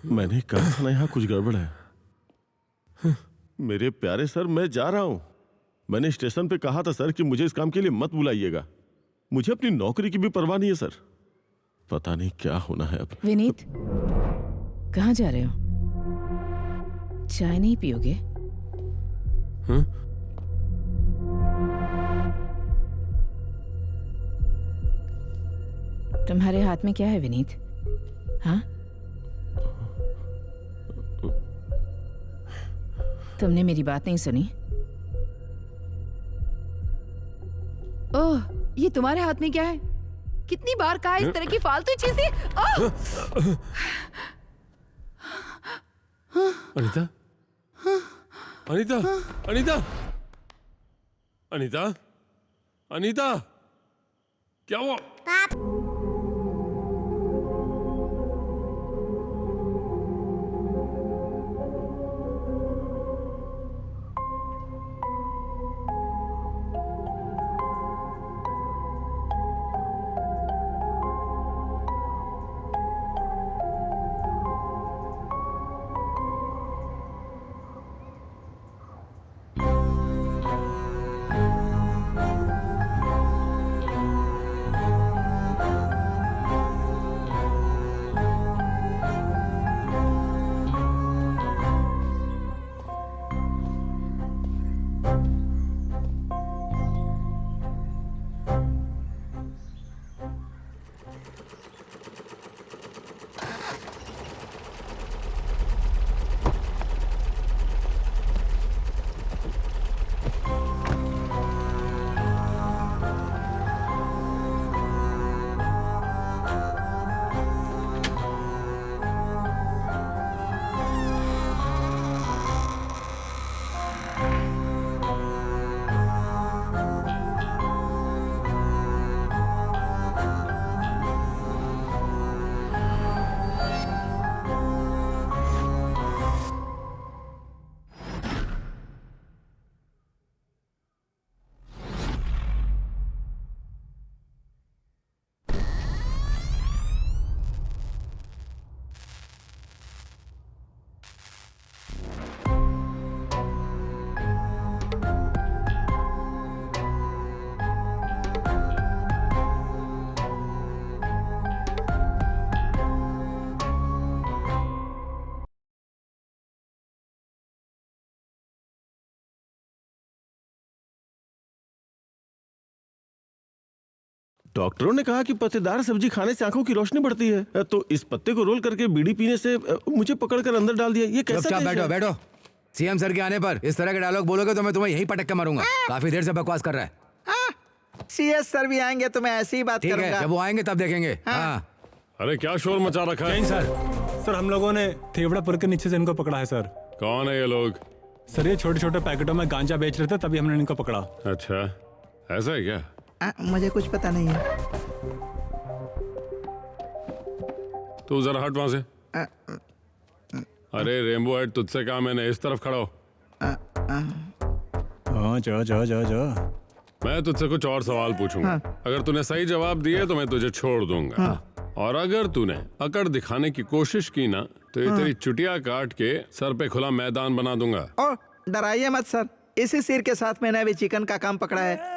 मैंने कहा था ना यहाँ कुछ गड़बड़ है। मेरे प्यारे सर, मैं जा रहा हूं। मैंने स्टेशन पे कहा था सर कि मुझे इस काम के लिए मत बुलाइएगा। मुझे अपनी नौकरी की भी परवाह नहीं है सर। पता नहीं क्या होना है अब। विनीत, कहाँ जा रहे हो? चाय नहीं पियोगे? हाँ? तुम्हारे हाथ में क्या है विनीत? हाँ, तुमने मेरी बात नहीं सुनी? ओह, ये तुम्हारे हाथ में क्या है? कितनी बार कहा इस तरह की फालतू चीजें। अनीता, अनीता, अनीता, अनीता, अनीता, क्या हुआ? डॉक्टरों ने कहा कि पत्तेदार सब्जी खाने से आंखों की रोशनी बढ़ती है, तो इस पत्ते को रोल करके बीड़ी पीने से मुझे पकड़कर अंदर डाल दिया। ये कैसा? चुपचाप बैठो बैठो। सीएम सर के आने पर इस तरह के डायलॉग बोलोगे तो मैं तुम्हें यहीं पटक के मारूंगा। काफी देर से बकवास कर रहा है। सीएस सर भी आएंगे तो मैं ऐसी ही बात ठीक करूंगा। है, जब वो आएंगे तब देखेंगे। हाँ। अरे क्या शोर मचा रखा है? सर हम लोगों ने थेवड़ापुर के नीचे से इनको पकड़ा है सर। कौन है ये लोग? सर ये छोटे छोटे पैकेटों में गांजा बेच रहे थे, तभी हमने इनको पकड़ा। अच्छा, ऐसा है क्या? मुझे कुछ पता नहीं है। तू जरा हट वहां से। अरे रेनबो हेड, तुझसे कहा मैंने, इस तरफ खड़ा हो। हाँ जा जा जा जा। मैं तुझसे कुछ और सवाल पूछूंगा। अगर तूने सही जवाब दिए तो मैं तुझे छोड़ दूंगा। और अगर तूने अकड़ दिखाने की कोशिश की ना तो ये तेरी चुटिया काट के सर पे खुला मैदान बना दूंगा। ओ, डराइए मत सर, इसी सिर के साथ मैंने अभी चिकन का काम पकड़ा है।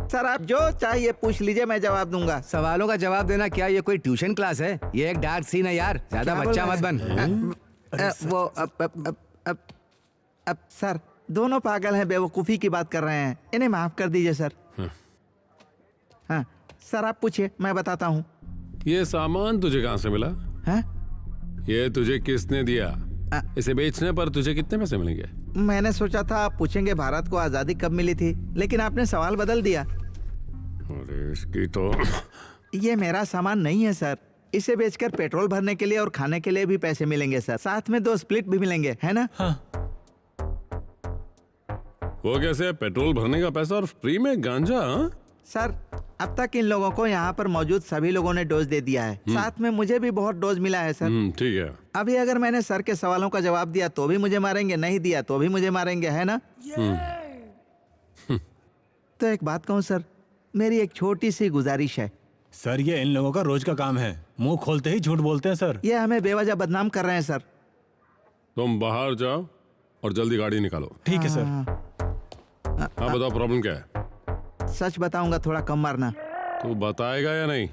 सर आप जो चाहिए पूछ लीजिए, मैं जवाब दूंगा। सवालों का जवाब देना क्या ये कोई ट्यूशन क्लास है? ये एक डार्क सीन है यार, ज्यादा बच्चा मत बन। वो अब सर दोनों पागल हैं, बेवकूफ़ी की बात कर रहे हैं, इन्हें माफ कर दीजिए सर। हाँ सर आप पूछिए, मैं बताता हूँ। ये सामान तुझे कहाँ से मिला? हाँ? ये तुझे किसने दिया? इसे बेचने पर तुझे कितने पैसे मिलेंगे? मैंने सोचा था आप पूछेंगे भारत को आजादी कब मिली थी, लेकिन आपने सवाल बदल दिया। अरे इसकी तो ये मेरा सामान नहीं है सर, इसे बेचकर पेट्रोल भरने के लिए और खाने के लिए भी पैसे मिलेंगे सर, साथ में 2 स्प्लिट भी मिलेंगे, है ना? हाँ। वो कैसे? पेट्रोल भरने का पैसा और फ्री में गांजा? सर अब तक इन लोगों को यहाँ पर मौजूद सभी लोगों ने डोज दे दिया है, साथ में मुझे भी बहुत डोज मिला है सर। ठीक है। अभी अगर मैंने सर के सवालों का जवाब दिया तो भी मुझे मारेंगे, नहीं दिया तो भी मुझे मारेंगे, है ना? तो एक बात कहूँ सर, मेरी एक छोटी सी गुजारिश है। सर ये इन लोगों का रोज का काम है, मुंह खोलते ही झूठ बोलते हैं सर। ये हमें बेवजह बदनाम कर रहे हैं सर। तुम बाहर जाओ और जल्दी गाड़ी निकालो। ठीक है सर। हाँ बताओ, प्रॉब्लम क्या है? सच बताऊंगा, थोड़ा कम मारना। तू बताएगा या नहीं?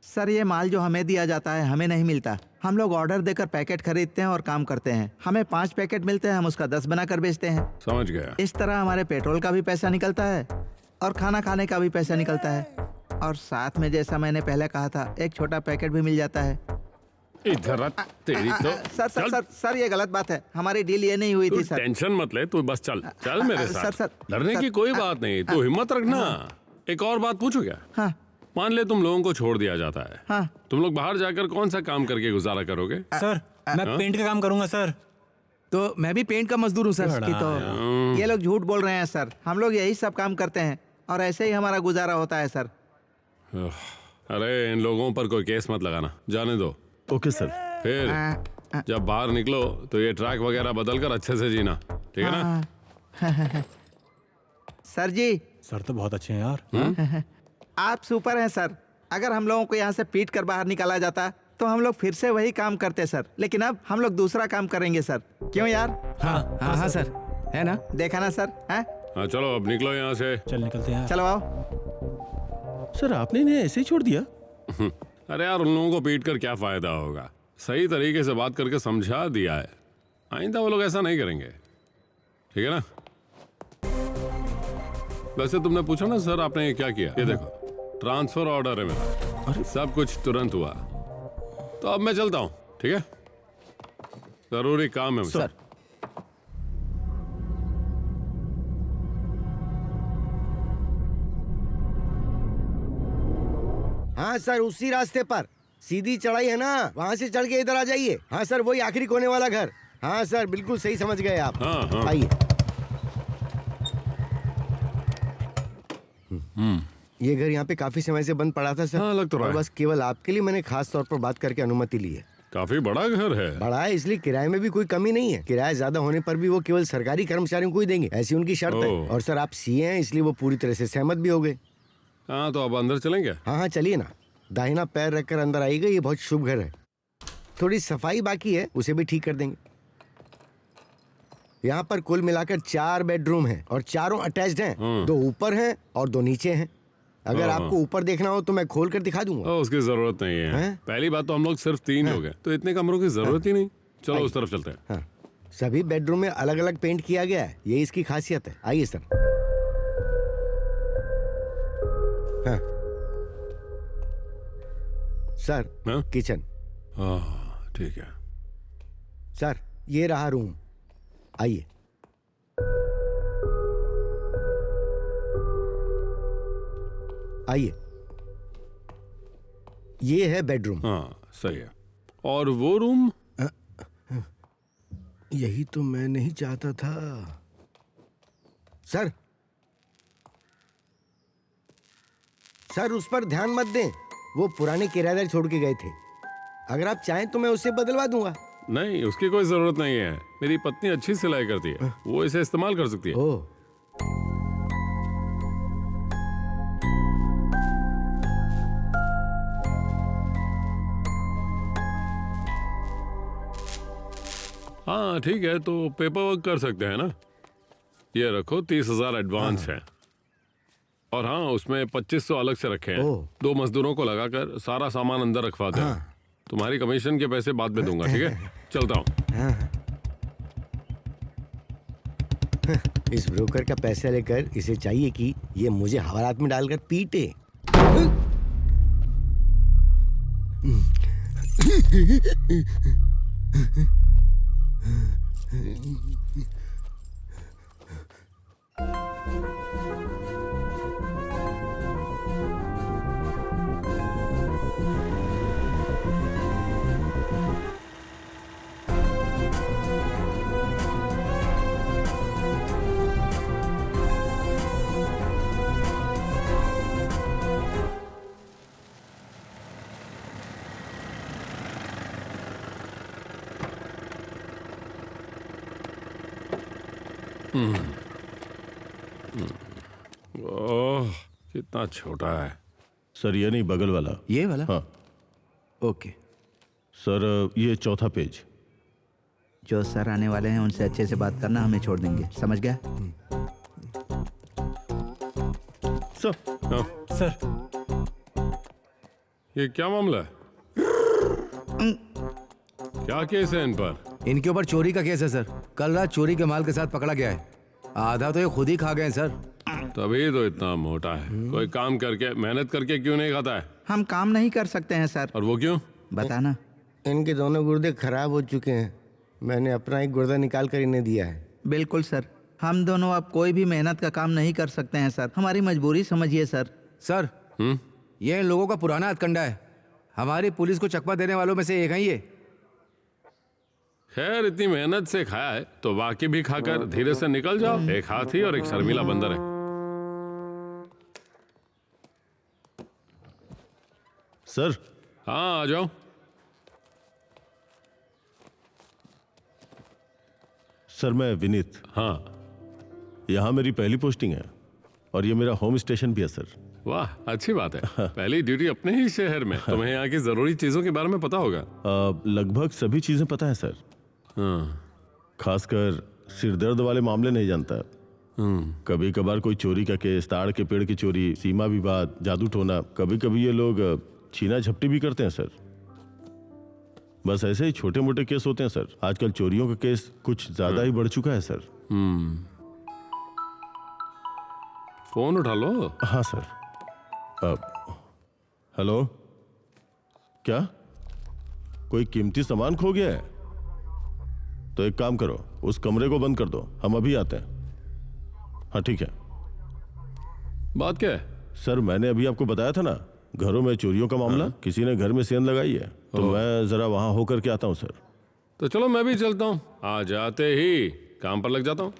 सर ये माल जो हमें दिया जाता है हमें नहीं मिलता। हम लोग ऑर्डर देकर पैकेट खरीदते हैं और काम करते हैं। हमें 5 पैकेट मिलते हैं, हम उसका 10 बनाकर बेचते हैं। समझ गया। इस तरह हमारे पेट्रोल का भी पैसा निकलता है और खाना खाने का भी पैसा निकलता है। और साथ में जैसा मैंने पहले कहा था, एक छोटा पैकेट भी मिल जाता है। इधर आ, तेरी तो सर सर चल। सर सर ये गलत बात है, हमारी डील ये नहीं हुई तू थी सर। टेंशन मत ले, तू बस चल चल मेरे सर, साथ। सर, डरने सर, की कोई बात नहीं, तू हिम्मत रखना। एक और बात पूछू क्या? हाँ मान ले तुम लोगों को छोड़ दिया जाता है, हाँ। तुम लोग बाहर जाकर कौन सा काम करके गुजारा करोगे? सर मैं पेंट का काम करूंगा सर। तो मैं भी पेंट का मजदूर हूँ सर। कि तो ये लोग झूठ बोल रहे हैं सर। हम लोग यही सब काम करते हैं और ऐसे ही हमारा गुजारा होता है सर। अरे इन लोगों पर कोई केस मत लगाना, जाने दो। Okay sir. फिर जब बाहर निकलो तो ये ट्रैक वगैरह बदल कर अच्छे से जीना, ठीक है ना? सर जी सर तो बहुत अच्छे हैं यार। आप सुपर हैं सर। अगर हम लोगों को यहाँ से पीट कर बाहर निकाला जाता तो हम लोग फिर से वही काम करते सर। लेकिन अब हम लोग दूसरा काम करेंगे सर। क्यों यार? हाँ हाँ हाँ सर, है ना? देखा ना सर? हैं? हाँ चलो अब निकलो यहाँ से। चल निकलते हैं यार। चलो आओ। सर आपने इन्हें ऐसे ही छोड़ दिया? अरे यार उन लोगों को पीट कर क्या फायदा होगा, सही तरीके से बात करके समझा दिया है। आइंदा वो लोग ऐसा नहीं करेंगे, ठीक है ना? वैसे तुमने पूछा ना सर आपने ये क्या किया? ये देखो ट्रांसफर ऑर्डर है मेरा। अरे सब कुछ तुरंत हुआ, तो अब मैं चलता हूँ, ठीक है? जरूरी काम है मुझे। सर हाँ सर, उसी रास्ते पर सीधी चढ़ाई है ना, वहाँ से चढ़ के इधर आ जाइए। हाँ सर, वही आखिरी कोने वाला घर। हाँ सर, बिल्कुल सही समझ गए आप। हाँ, हाँ। आइए। ये घर यहाँ पे काफी समय से बंद पड़ा था सर। हाँ, लग तो रहा और है। बस केवल आपके लिए मैंने खास तौर पर बात करके अनुमति ली है। काफी बड़ा घर है। बड़ा है इसलिए किराए में भी कोई कमी नहीं है। किराया ज्यादा होने पर भी वो केवल सरकारी कर्मचारियों को ही देंगे, ऐसी उनकी शर्त है। ओह। और सर आप सीए हैं इसलिए वो पूरी तरह से सहमत भी हो गए। हाँ तो अब अंदर चलेंगे। हाँ हाँ चलिए ना, दाहिना पैर रखकर अंदर आइएगा। ये बहुत शुभ घर है। थोड़ी सफाई बाकी है, उसे भी ठीक कर देंगे। यहाँ पर कुल मिलाकर 4 बेडरूम हैं और चारों अटैच्ड हैं। 2 ऊपर हैं और 2 नीचे हैं। अगर हाँ, आपको ऊपर देखना हो तो मैं खोल कर दिखा दूंगा। उसकी जरूरत नहीं है। हैं? पहली बात तो हम लोग सिर्फ 3 लोग हैं, तो इतने कमरों की जरूरत ही नहीं। चलो उस तरफ चलते हैं। हाँ, सभी बेडरूम में अलग अलग पेंट किया गया है, ये इसकी खासियत है। आइए सर। हाँ सर, हाँ? किचन। हाँ ठीक है। सर ये रहा रूम, आइए। आइए, ये है बेडरूम। हाँ सही है। और वो रूम? यही तो मैं नहीं चाहता था सर। सर उस पर ध्यान मत दें, वो पुराने किराएदार छोड़ के गए थे। अगर आप चाहें तो मैं उसे बदलवा दूंगा। नहीं, उसकी कोई जरूरत नहीं है। मेरी पत्नी अच्छी सिलाई करती है, वो इसे इस्तेमाल कर सकती है। ओह, हाँ ठीक है, तो पेपर वर्क कर सकते हैं ना। ये रखो, 30,000 एडवांस है। और हाँ, उसमें 2500 अलग से रखे हैं। ओह। 2 मजदूरों को लगाकर सारा सामान अंदर रखवा दें। तुम्हारी कमीशन के पैसे बाद में दूंगा, ठीक है? चलता हूँ। इस ब्रोकर का पैसा लेकर इसे चाहिए कि ये मुझे हवालात में डालकर पीटे। ओह, कितना छोटा है। सर ये नहीं, बगल वाला। ये वाला? हाँ ओके। सर, ये चौथा पेज। जो सर आने वाले हैं उनसे अच्छे से बात करना, हमें छोड़ देंगे, समझ गया? सर हाँ, सर ये क्या मामला है? क्या केस है इन पर? इनके ऊपर चोरी का केस है सर। कल रात चोरी के माल के साथ पकड़ा गया है। आधा तो ये खुद ही खा गए हैं सर। तभी तो इतना मोटा है। कोई काम करके, मेहनत करके क्यों नहीं खाता है? हम काम नहीं कर सकते हैं सर। और वो क्यों? बताना। इनके दोनों गुर्दे खराब हो चुके हैं। मैंने अपना एक गुर्दा निकाल कर इन्हें दिया है। बिल्कुल सर, हम दोनों अब कोई भी मेहनत का काम नहीं कर सकते हैं सर। हमारी मजबूरी समझिए सर। सर ये इन लोगों का पुराना हथकंडा है। हमारी पुलिस को चकमा देने वालों में से एक है ये। खैर, इतनी मेहनत से खाया है तो बाकी भी खाकर धीरे से निकल जाओ। एक हाथी और एक शर्मीला बंदर है। सर, हाँ, आ जाओ। सर मैं विनीत। हाँ, यहाँ मेरी पहली पोस्टिंग है और ये मेरा होम स्टेशन भी है सर। वाह, अच्छी बात है। पहली ड्यूटी अपने ही शहर में। तुम्हें यहाँ की जरूरी चीजों के बारे में पता होगा। लगभग सभी चीजें पता है सर। हाँ, खासकर सिरदर्द वाले मामले नहीं जानता। कभी कभार कोई चोरी का केस, ताड़ के पेड़ की चोरी, सीमा विवाद, जादू टोना, कभी कभी ये लोग छीना झपटी भी करते हैं सर। बस ऐसे ही छोटे मोटे केस होते हैं सर। आजकल चोरियों का केस कुछ ज्यादा ही बढ़ चुका है सर। फोन उठा लो। हाँ सर। हेलो, क्या कोई कीमती सामान खो गया है? तो एक काम करो, उस कमरे को बंद कर दो, हम अभी आते हैं। हाँ ठीक है। बात क्या है? सर मैंने अभी आपको बताया था ना, घरों में चोरियों का मामला। किसी ने घर में सेंध लगाई है, तो मैं जरा वहां होकर के आता हूं सर। तो चलो मैं भी चलता हूँ। आ जाते ही काम पर लग जाता हूँ।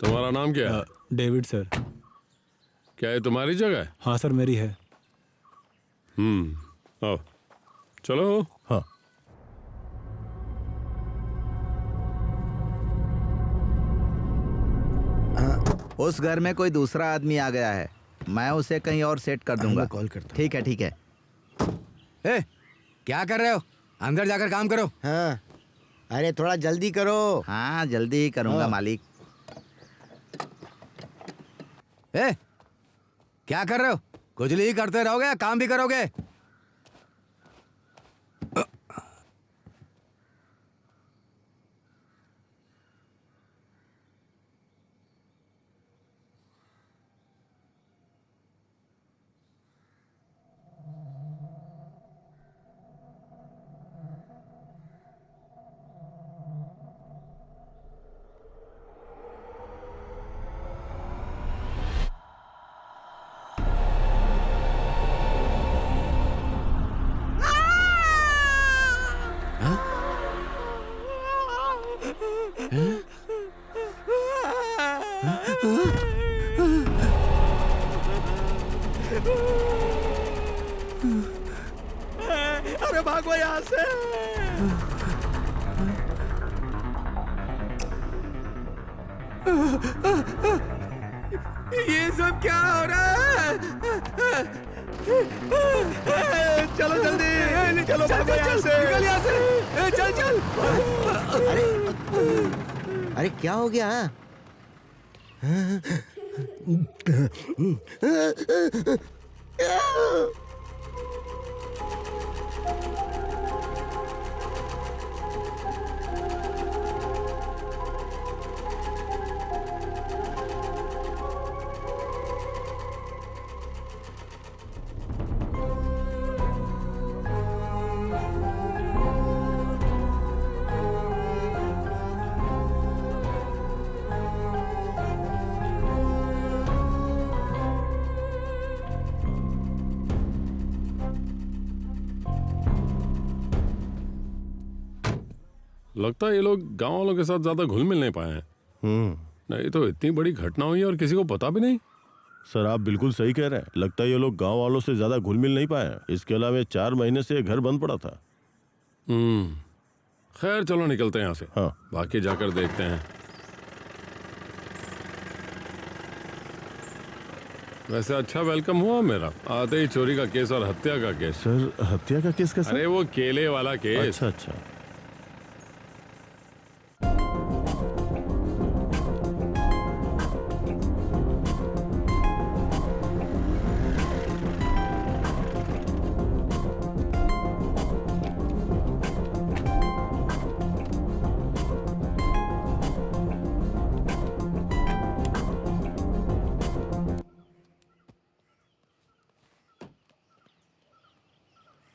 तुम्हारा नाम क्या है? David sir. क्या है तुम्हारी जगह है? हाँ सर, मेरी है। आओ, चलो। हाँ उस घर में कोई दूसरा आदमी आ गया है, मैं उसे कहीं और सेट कर दूंगा। कॉल करता। ठीक है ठीक है। ए, क्या कर रहे हो? अंदर जाकर काम करो। हाँ, अरे थोड़ा जल्दी करो। हाँ जल्दी ही करूंगा मालिक। ए, क्या कर रहे हो? खुजली ही करते रहोगे या काम भी करोगे? अरे भागो यहाँ से। ये सब क्या हो रहा है? चलो जल्दी, चलो भागो यहाँ से। निकल यहाँ से। ए, चल चल। अरे क्या हो गया? लगता है ये लोग गांव वालों के साथ ज्यादा घुल मिल नहीं पाए हैं। नहीं तो इतनी बड़ी घटना हुई और किसी को पता भी नहीं। सर आप बिल्कुल सही कह रहे हैं, लगता है ये लोग गांव वालों से ज्यादा घुल मिल नहीं पाए हैं। इसके अलावा 4 महीने से ये घर बंद पड़ा था। खैर चलो निकलते हैं यहाँ से। हाँ। बाकी जाकर देखते हैं। वैसे अच्छा वेलकम हुआ मेरा, आते ही चोरी का केस और हत्या का केस। सर हत्या का केस कैसा? अरे वो केले वाला केस। अच्छा अच्छा।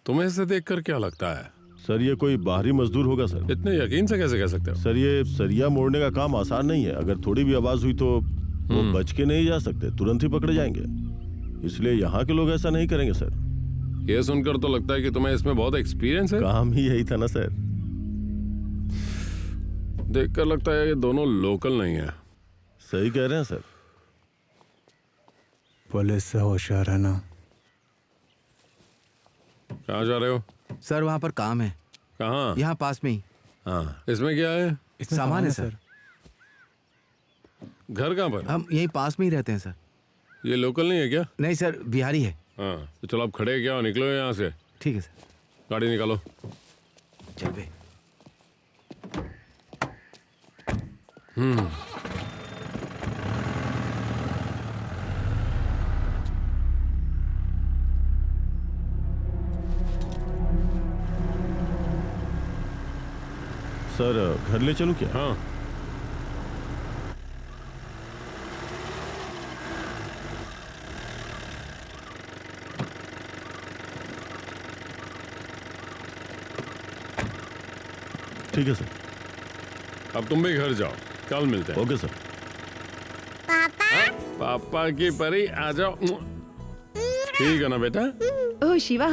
तुम्हें इसे देखकर क्या लगता है? सर ये कोई बाहरी मजदूर होगा सर। इतने यकीन से कैसे कह सकते हो? सर ये सरिया मोड़ने का काम आसान नहीं है। अगर थोड़ी भी आवाज हुई तो वो बच के नहीं जा सकते, तुरंत ही पकड़े जाएंगे। इसलिए यहाँ के लोग ऐसा नहीं करेंगे सर। ये सुनकर तो लगता है कि तुम्हें इसमें बहुत एक्सपीरियंस है। काम ही यही था ना सर। देखकर लगता है ये दोनों लोकल नहीं है। सही कह रहे हैं सर। पुलिस से होशियार रहना। कहाँ जा रहे हो? सर वहाँ पर काम है। कहाँ? यहाँ पास में ही। हाँ, इसमें क्या है? सामान है सर। घर कहाँ पर? हम यहीं पास में ही रहते हैं सर। ये लोकल नहीं है क्या? नहीं सर, बिहारी है। हाँ तो चलो आप खड़े क्या हो, निकलो यहाँ से। ठीक है सर, गाड़ी निकालो। चल बे। सर घर ले चलूं क्या? हाँ ठीक है सर। अब तुम भी घर जाओ, कल मिलते हैं। Okay sir. पापा की परी आ जाओ। ठीक है ना बेटा? ओह शिवा,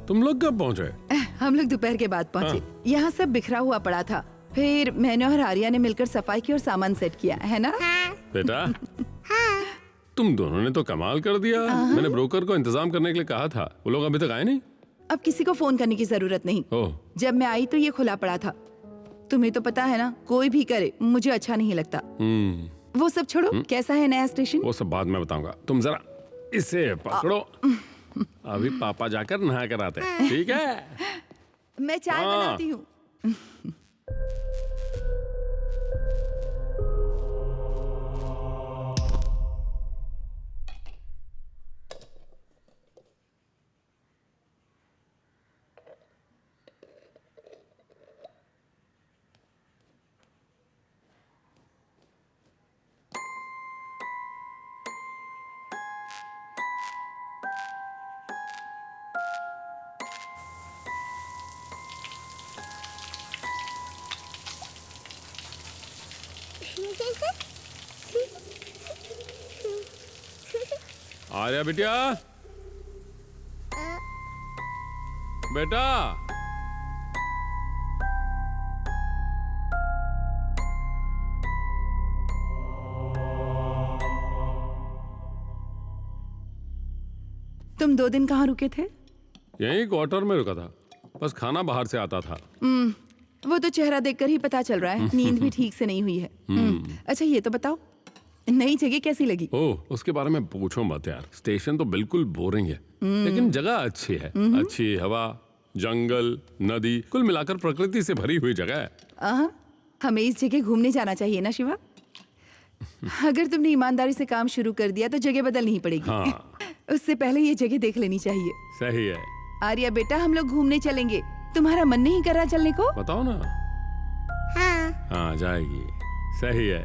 तुम लोग कब पहुँचे? हम लोग दोपहर के बाद पहुंचे। यहाँ सब बिखरा हुआ पड़ा था, फिर मैंने और आर्या ने मिलकर सफाई की और सामान सेट किया, है ना? बेटा तुम दोनों ने तो कमाल कर दिया। मैंने ब्रोकर को इंतजाम करने के लिए कहा था, वो लोग अभी तक आए नहीं। अब किसी को फोन करने की जरूरत नहीं। ओह जब मैं आई तो ये खुला पड़ा था। तुम्हें तो पता है ना, कोई भी करे मुझे अच्छा नहीं लगता। वो सब छोड़ो, कैसा है नया स्टेशन? वो सब बाद में बताऊंगा, तुम जरा इसे पकड़ो। अभी पापा जाकर नहा कर आते हैं, ठीक है? मैं चाय बनाती हूँ। आर्या बिटिया, बेटा तुम 2 दिन कहाँ रुके थे? यहीं क्वार्टर में रुका था, बस खाना बाहर से आता था। वो तो चेहरा देखकर ही पता चल रहा है, नींद भी ठीक से नहीं हुई है। अच्छा ये तो बताओ, नई जगह कैसी लगी? ओह, उसके बारे में पूछो मत यार। स्टेशन तो बिल्कुल बोरिंग है, लेकिन जगह अच्छी है। अच्छी हवा, जंगल, नदी, कुल मिलाकर प्रकृति से भरी हुई जगह है। हमें इस जगह घूमने जाना चाहिए ना शिवा? अगर तुमने ईमानदारी से काम शुरू कर दिया तो जगह बदलनी ही पड़ेगी। हाँ उससे पहले ये जगह देख लेनी चाहिए। सही है। आर्या बेटा, हम लोग घूमने चलेंगे, तुम्हारा मन नहीं कर रहा चलने को? बताओ ना। हाँ जाएगी, सही है।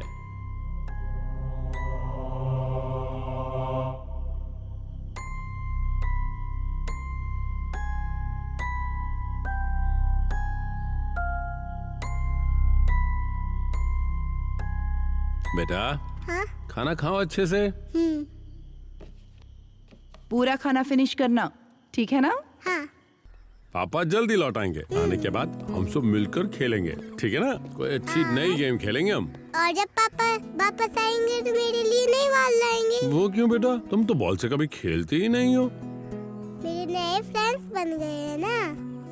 बेटा खाना खाओ अच्छे से। पूरा खाना फिनिश करना, ठीक है ना? पापा जल्दी लौट आएंगे। आने के बाद हम सब मिलकर खेलेंगे, ठीक है ना? कोई अच्छी नई गेम खेलेंगे हम। और जब पापा वापस आएंगे तो मेरे लिए नई बॉल लाएंगे। वो क्यों बेटा? तुम तो बॉल से कभी खेलती ही नहीं हो। मेरे नए फ्रेंड्स बन गए हैं ना।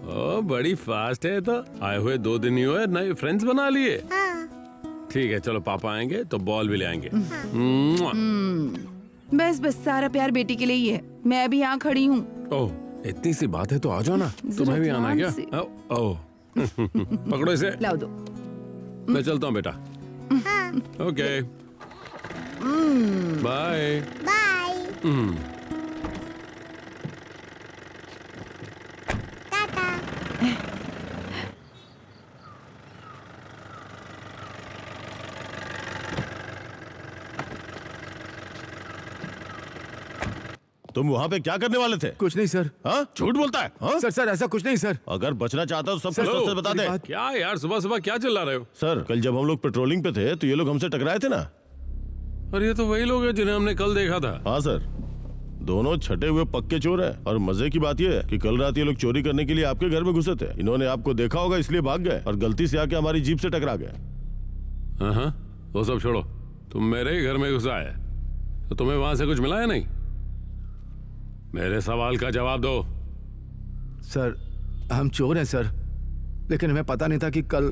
ओ, बड़ी फास्ट है। तो आए हुए 2 दिन ही हुए, नए फ्रेंड्स बना लिए। हाँ। ठीक है, चलो पापा आएंगे तो बॉल भी ले आएंगे। बस बस, सारा प्यार बेटी के लिए ही है। मैं भी यहाँ खड़ी हूँ। ओह, इतनी सी बात है तो आ जाओ ना। तुम्हें भी आना है क्या? ध्यान ओह पकड़ो इसे। लाओ दो। मैं चलता हूँ बेटा। Okay, bye bye. टाटा। तुम वहाँ पे क्या करने वाले थे? कुछ नहीं सर। हाँ, झूठ बोलता है? हाँ? सर ऐसा कुछ नहीं सर। अगर बचना चाहता हो तो सब कुछ हेलो, सच बता दे। क्या यार, सुबह सुबह क्या चिल्ला रहे हो? सर, कल जब हम लोग पेट्रोलिंग पे थे तो ये लोग हमसे टकराए थे ना। और ये तो वही लोग हैं जिन्हें हमने कल देखा था। हाँ सर, दोनों छठे हुए पक्के चोर हैं। और मजे की बात यह है कि कल रात ये लोग चोरी करने के लिए आपके घर में घुसे थे। इन्होंने आपको देखा होगा इसलिए भाग गए और गलती से आके हमारी जीप से टकरा गए। हाँ, वो सब छोड़ो, तुम मेरे ही घर में घुसा है तो तुम्हें वहां से कुछ मिला है नहीं? मेरे सवाल का जवाब दो। सर हम चोर हैं सर, लेकिन हमें पता नहीं था कि कल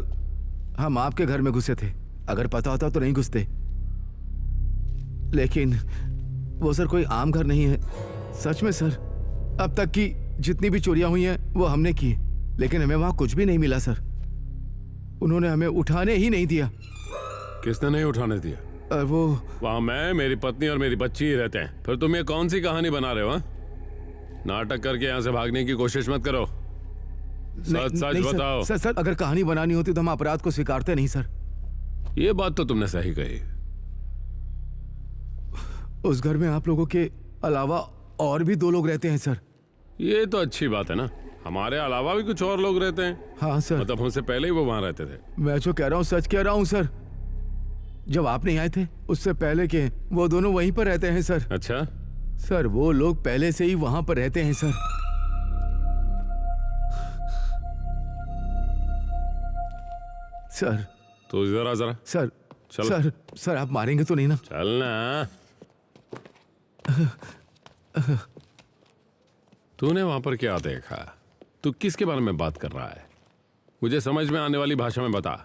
हम आपके घर में घुसे थे। अगर पता होता तो नहीं घुसते। लेकिन वो सर कोई आम घर नहीं है। सच में सर, अब तक की जितनी भी चोरियां हुई हैं वो हमने की, लेकिन हमें वहां कुछ भी नहीं मिला सर। उन्होंने हमें उठाने ही नहीं दिया। किसने नहीं उठाने दिया? वो वहां मैं, मेरी पत्नी और मेरी बच्ची ही रहते हैं। फिर तुम ये कौन सी कहानी बना रहे हो? हाँ? नाटक करके यहाँ से भागने की कोशिश मत करो। सच सच नहीं बताओ। सर, सर अगर कहानी बनानी होती तो हम अपराध को स्वीकारते नहीं सर। ये बात तो तुमने सही कही। उस घर में आप लोगों के अलावा और भी 2 लोग रहते हैं सर। ये तो अच्छी बात है ना, हमारे अलावा भी कुछ और लोग रहते हैं। हाँ सर। मतलब हमसे पहले ही वो वहां रहते थे। मैं जो कह रहा हूँ सच कह रहा हूँ सर। जब आप नहीं आए थे उससे पहले के वो दोनों वहीं पर रहते हैं सर। अच्छा, सर वो लोग पहले से ही वहां पर रहते हैं सर। सर तो जरा जरा सर चलो। सर सर आप मारेंगे तो नहीं ना? चलना। तूने वहां पर क्या देखा? तू किसके बारे में बात कर रहा है? मुझे समझ में आने वाली भाषा में बता।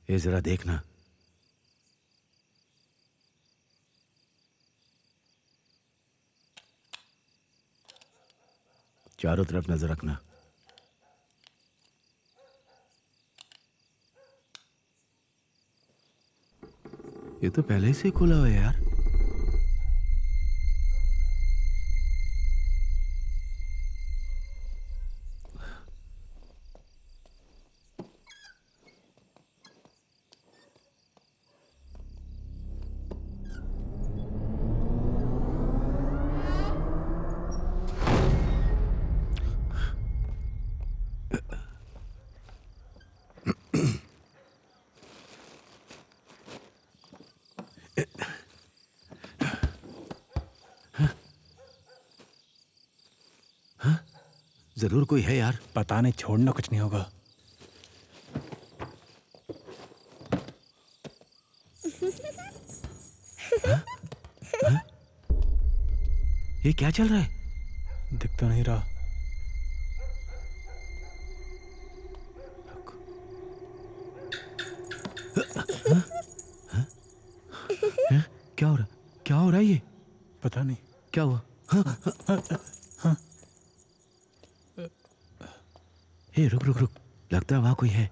ये जरा देखना। चारों तरफ नजर रखना। ये तो पहले से खुला हुआ है यार। जरूर कोई है यार। पता नहीं, छोड़ना कुछ नहीं होगा। ये क्या चल रहा है? दिख तो नहीं रहा। क्या हो रहा? क्या हो रहा है ये? पता नहीं क्या हुआ? हे रुक रुक रुक, लगता है वहां कोई है।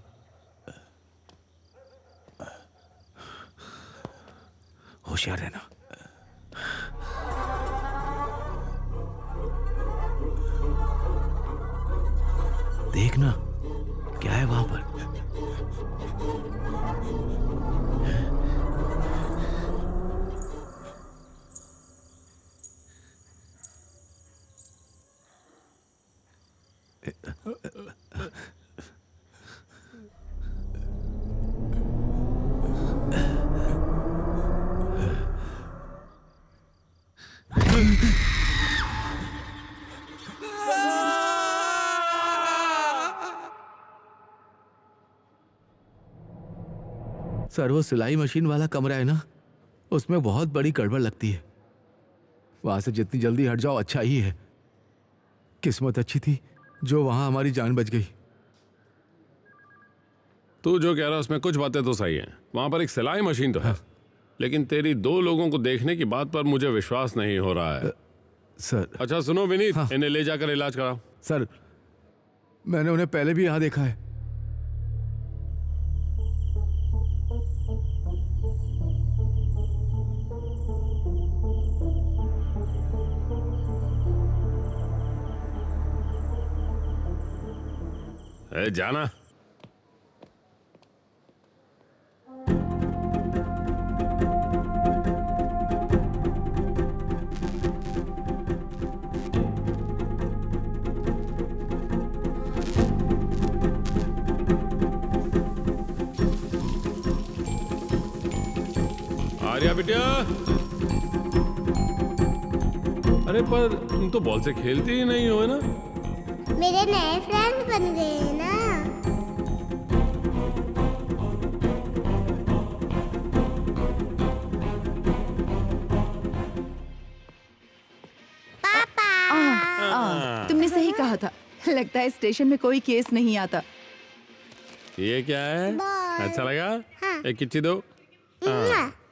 होशियार रहना। देखना क्या है वहां पर। सर वो सिलाई मशीन वाला कमरा है ना, उसमें बहुत बड़ी गड़बड़ लगती है। वहां से जितनी जल्दी हट जाओ अच्छा ही है। किस्मत अच्छी थी जो वहां हमारी जान बच गई। तू जो कह रहा है उसमें कुछ बातें तो सही हैं। वहां पर एक सिलाई मशीन तो है, लेकिन तेरी 2 लोगों को देखने की बात पर मुझे विश्वास नहीं हो रहा है। सर अच्छा सुनो विनीत, इन्हें ले जाकर इलाज कराओ। सर मैंने उन्हें पहले भी यहाँ देखा है। जाना। आर्या बिटिया, अरे पर तुम तो बॉल से खेलती ही नहीं हो ना। मेरे नए फ्रेंड्स बन गए हैं ना। तुमने सही कहा था। लगता है स्टेशन में कोई केस नहीं आता। ये क्या है? अच्छा लगा? एक किच्ची दो।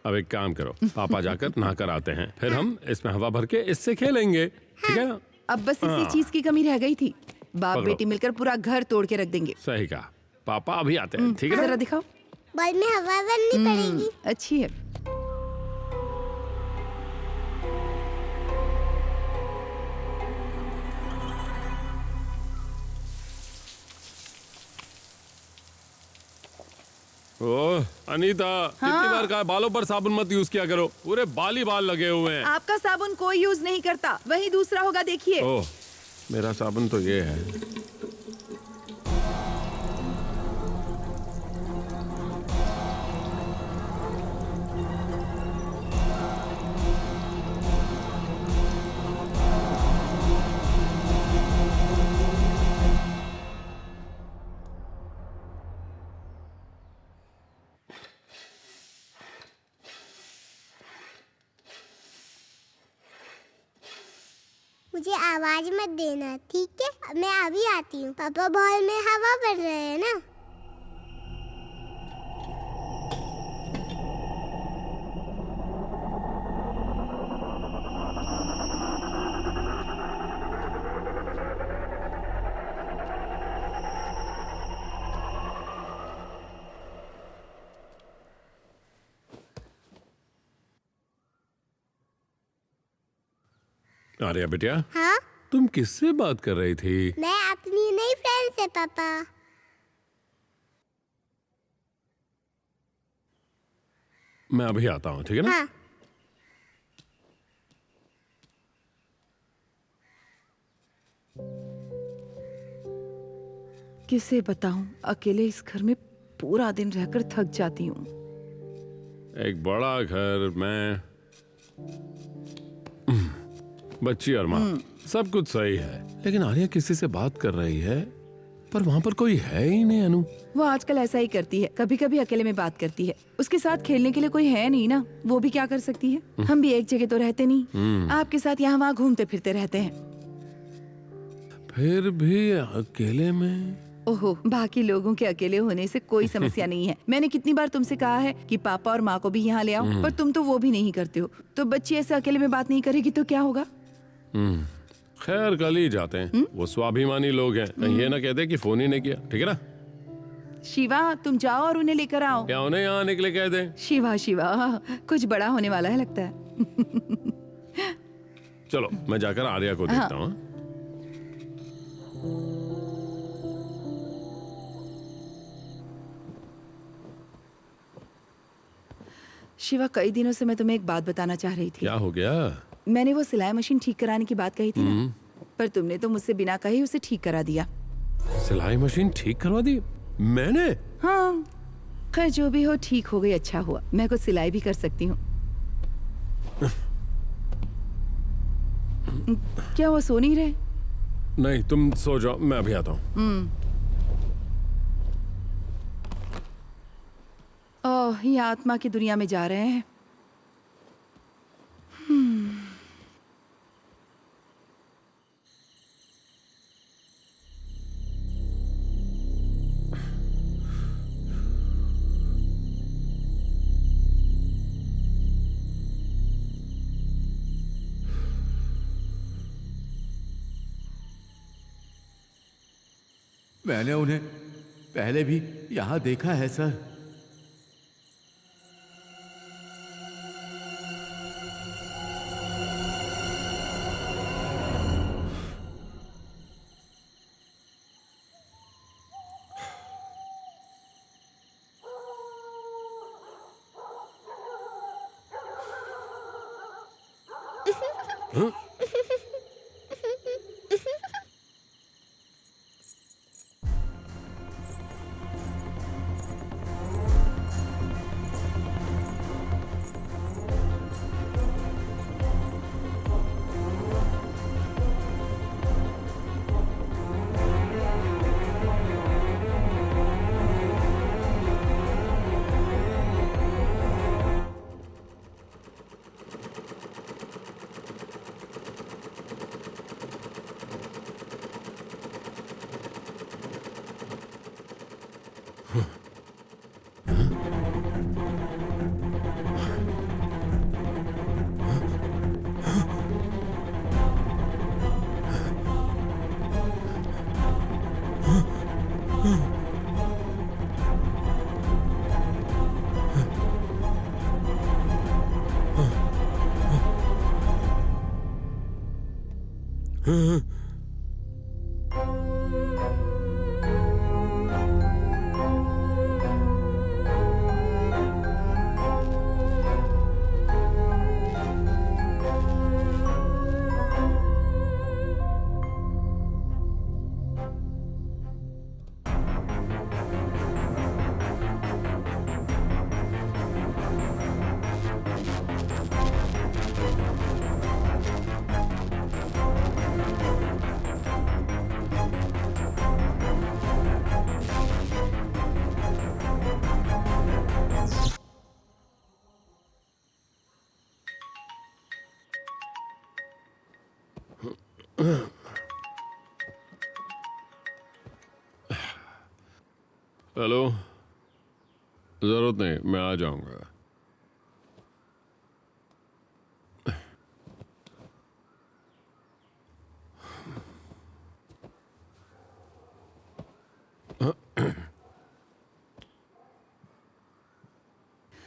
अब एक काम करो, पापा जाकर नहाकर आते हैं, फिर हम इसमें हवा भर के इससे खेलेंगे, ठीक है ना? अब बस इसी चीज की कमी रह गई थी। बाप पकड़ो। बेटी मिलकर पूरा घर तोड़ के रख देंगे। सही कहा। पापा अभी आते हैं, ठीक है जरा ना? दिखाओ। बॉल में हवा भरनी पड़ेगी। अच्छी है। ओह अनीता, कितनी बार कहा बालों पर साबुन मत यूज किया करो, पूरे बाल ही बाल लगे हुए हैं। आपका साबुन कोई यूज नहीं करता, वही दूसरा होगा, देखिए। ओह मेरा साबुन तो ये है। मुझे आवाज मत देना, ठीक है? मैं अभी आती हूँ। पापा बॉल में हवा भर रहे हैं ना। आर्या बिटिया, हाँ, तुम किससे बात कर रही थी? मैं अपनी नई फ्रेंड से पापा। मैं अभी आता हूँ, ठीक है ना? हाँ। किसे बताऊं, अकेले इस घर में पूरा दिन रहकर थक जाती हूँ। एक बड़ा घर, मैं, बच्ची और माँ, सब कुछ सही है, लेकिन आर्या किसी से बात कर रही है, पर वहाँ पर कोई है ही नहीं। अनु, वो आजकल ऐसा ही करती है, कभी कभी अकेले में बात करती है। उसके साथ खेलने के लिए कोई है नहीं ना, वो भी क्या कर सकती है? हम भी एक जगह तो रहते नहीं, आपके साथ यहाँ वहाँ घूमते फिरते रहते हैं। फिर भी अकेले में? ओहो, बाकी लोगों के अकेले होने से कोई समस्या नहीं है। मैंने कितनी बार तुमसे कहा है कि पापा और माँ को भी यहाँ ले आओ, पर तुम तो वो भी नहीं करते हो। तो बच्ची ऐसे अकेले में बात नहीं करेगी तो क्या होगा? खैर कल ही जाते हैं। वो स्वाभिमानी लोग हैं, कहीं ये ना कहते कि फोन ही नहीं किया, ठीक है ना? शिवा, तुम जाओ और उन्हें लेकर आओ। क्या उन्हें यहाँ आने के लिए कह दें? शिवा शिवा, कुछ बड़ा होने वाला है लगता है। चलो मैं जाकर आर्या को देखता हूँ। शिवा, कई दिनों से मैं तुम्हें एक बात बताना चाह रही थी। क्या हो गया? मैंने वो सिलाई मशीन ठीक कराने की बात कही थी ना, पर तुमने तो मुझसे बिना कहे उसे ठीक करा दिया। सिलाई मशीन ठीक करवा दी मैंने? हाँ, खैर जो भी हो ठीक हो गई, अच्छा हुआ। मैं कुछ सिलाई भी कर सकती हूँ। क्या वो सो नहीं रहे? नहीं, तुम सो जाओ, मैं अभी आता हूँ। ओह, ये आत्मा की दुनिया में जा रहे हैं। मैंने उन्हें पहले भी यहाँ देखा है सर। हेलो, जरूरत नहीं, मैं आ जाऊंगा।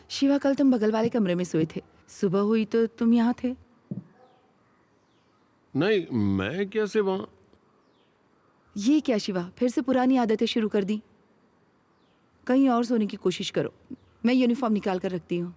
शिवा, कल तुम बगल वाले कमरे में सोए थे, सुबह हुई तो तुम यहाँ थे। नहीं, मैं कैसे वहां? ये क्या शिवा, फिर से पुरानी आदतें शुरू कर दी? कहीं और सोने की कोशिश करो। मैं यूनिफॉर्म निकाल कर रखती हूँ।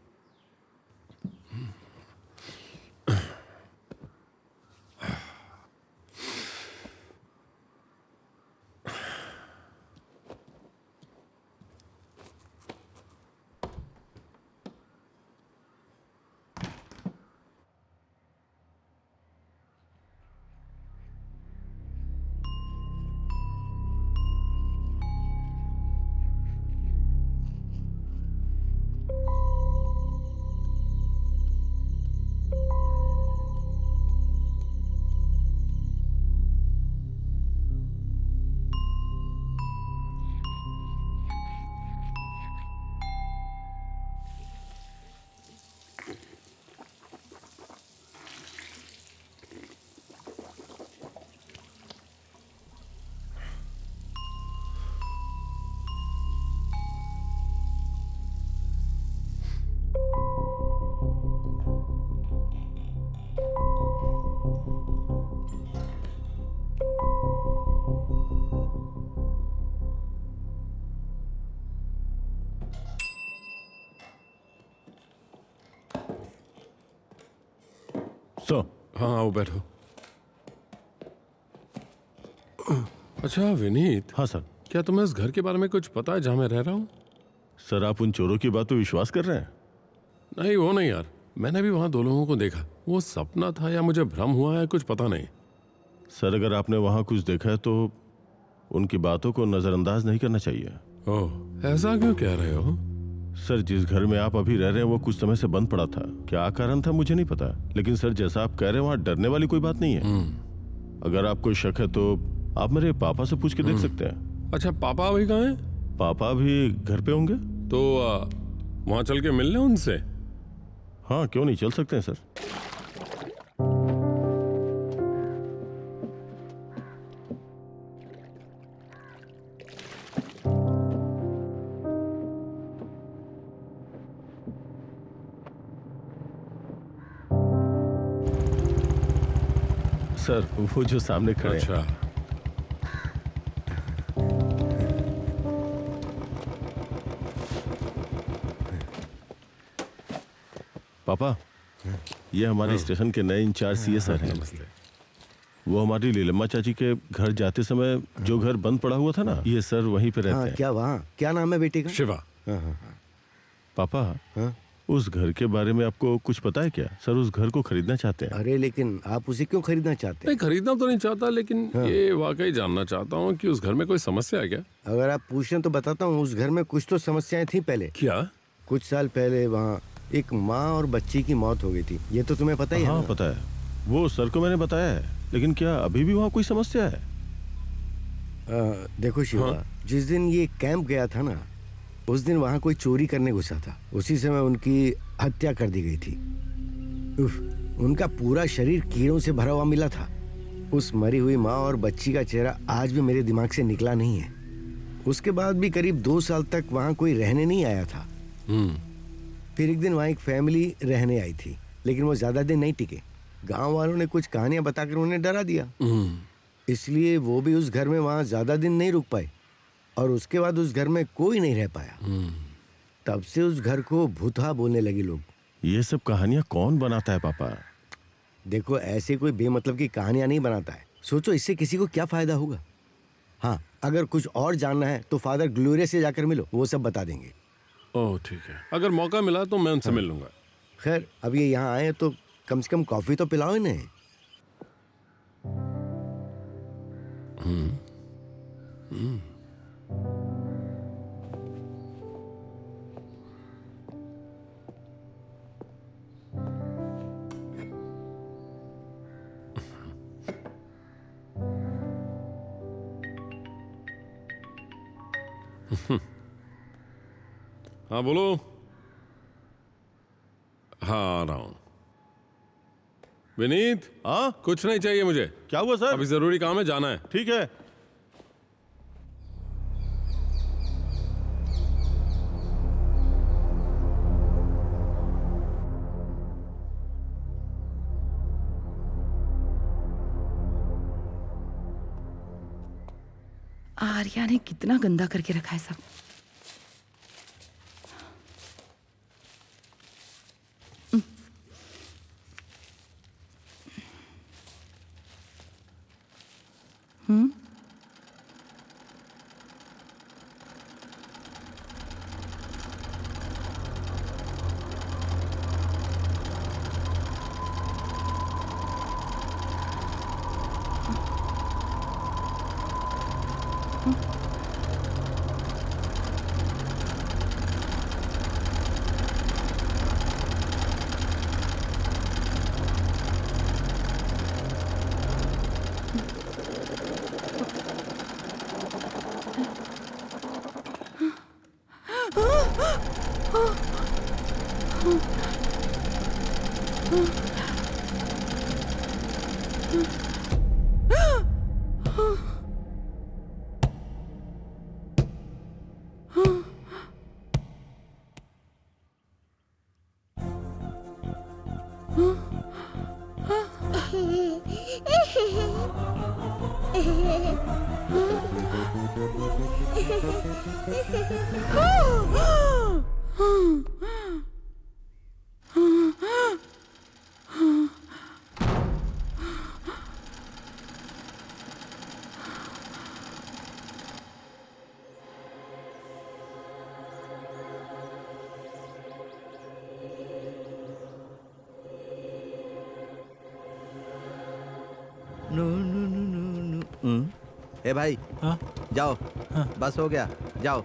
सो हाँ, आओ बैठो। अच्छा विनीत, हाँ सर। क्या तुम्हें इस घर के बारे में कुछ पता है जहाँ मैं रह रहा हूँ? सर आप उन चोरों की बात पे विश्वास कर रहे हैं? नहीं वो नहीं यार, मैंने भी वहाँ 2 लोगों को देखा। वो सपना था या मुझे भ्रम हुआ है, कुछ पता नहीं। सर अगर आपने वहाँ कुछ देखा है तो उनकी बातों को नजरअंदाज नहीं करना चाहिए। ओह, ऐसा क्यों कह रहे हो? सर जिस घर में आप अभी रह रहे हैं वो कुछ समय से बंद पड़ा था। क्या कारण था मुझे नहीं पता, लेकिन सर जैसा आप कह रहे हैं वहाँ डरने वाली कोई बात नहीं है। अगर आपको शक है तो आप मेरे पापा से पूछ के देख सकते हैं। अच्छा, पापा अभी कहाँ हैं? पापा भी घर पे होंगे। तो वहाँ चल के मिल लें उनसे? हाँ क्यों नहीं, चल सकते हैं सर। सर वो जो सामने खड़े हैं। अच्छा, पापा ये हमारे स्टेशन के नए इंचार्ज सीए सर हैं। वो हमारी लीलम्मा चाची के घर जाते समय जो घर बंद पड़ा हुआ था ना, ये सर वहीं पे रहते हाँ, हैं। क्या वहाँ क्या नाम है बेटी का? शिवा। पापा हाँ? उस घर के बारे में आपको कुछ पता है क्या? सर उस घर को खरीदना चाहते हैं। अरे लेकिन आप उसे क्यों खरीदना चाहते हैं? नहीं, खरीदना तो नहीं चाहता, लेकिन ये वाकई जानना चाहता हूँ कि उस घर में कोई समस्या है क्या? अगर आप पूछें तो बताता हूँ। उस घर में कुछ तो समस्याएं थी पहले। क्या? कुछ साल पहले वहाँ एक माँ और बच्ची की मौत हो गई थी। ये तो तुम्हें पता ही है हाँ ना? पता है, वो सर को मैंने बताया है। लेकिन क्या अभी भी वहाँ कोई समस्या है? देखो शिवा, जिस दिन ये कैंप गया था ना, उस दिन वहाँ कोई चोरी करने घुसा था। उसी समय उनकी हत्या कर दी गई थी। उफ, उनका पूरा शरीर कीड़ों से भरा हुआ मिला था। उस मरी हुई माँ और बच्ची का चेहरा आज भी मेरे दिमाग से निकला नहीं है। उसके बाद भी करीब 2 साल तक वहाँ कोई रहने नहीं आया था। फिर एक दिन वहाँ एक फैमिली रहने आई थी, लेकिन वो ज्यादा दिन नहीं टिके। गांव वालों ने कुछ कहानियां बताकर उन्हें डरा दिया, इसलिए वो भी उस घर में वहाँ ज्यादा दिन नहीं रुक पाए और उसके बाद उस घर में कोई नहीं रह पाया। तब से उस घर को भूतहा बोलने लगे लोग। ये सब कहानियां कौन बनाता है पापा? देखो, ऐसे कोई बेमतलब की कहानियां नहीं बनाता है। सोचो इससे किसी को क्या फायदा होगा। हाँ, अगर कुछ और जानना है तो फादर ग्लोरिया से जाकर मिलो, वो सब बता देंगे। ओह ठीक है, अगर मौका मिला तो मैं उनसे मिल लूंगा। खैर, अब ये यहाँ आए हैं तो कम से कम कॉफी तो पिलाओ इन्हें। हाँ बोलो। हाँ आ रहा हूँ। विनीत, हाँ कुछ नहीं चाहिए मुझे। क्या हुआ सर? अभी जरूरी काम है, जाना है। ठीक है। आर्या ने कितना गंदा करके रखा है सब। No no no no no. ए भाई, हाँ जाओ, बस हो गया, जाओ।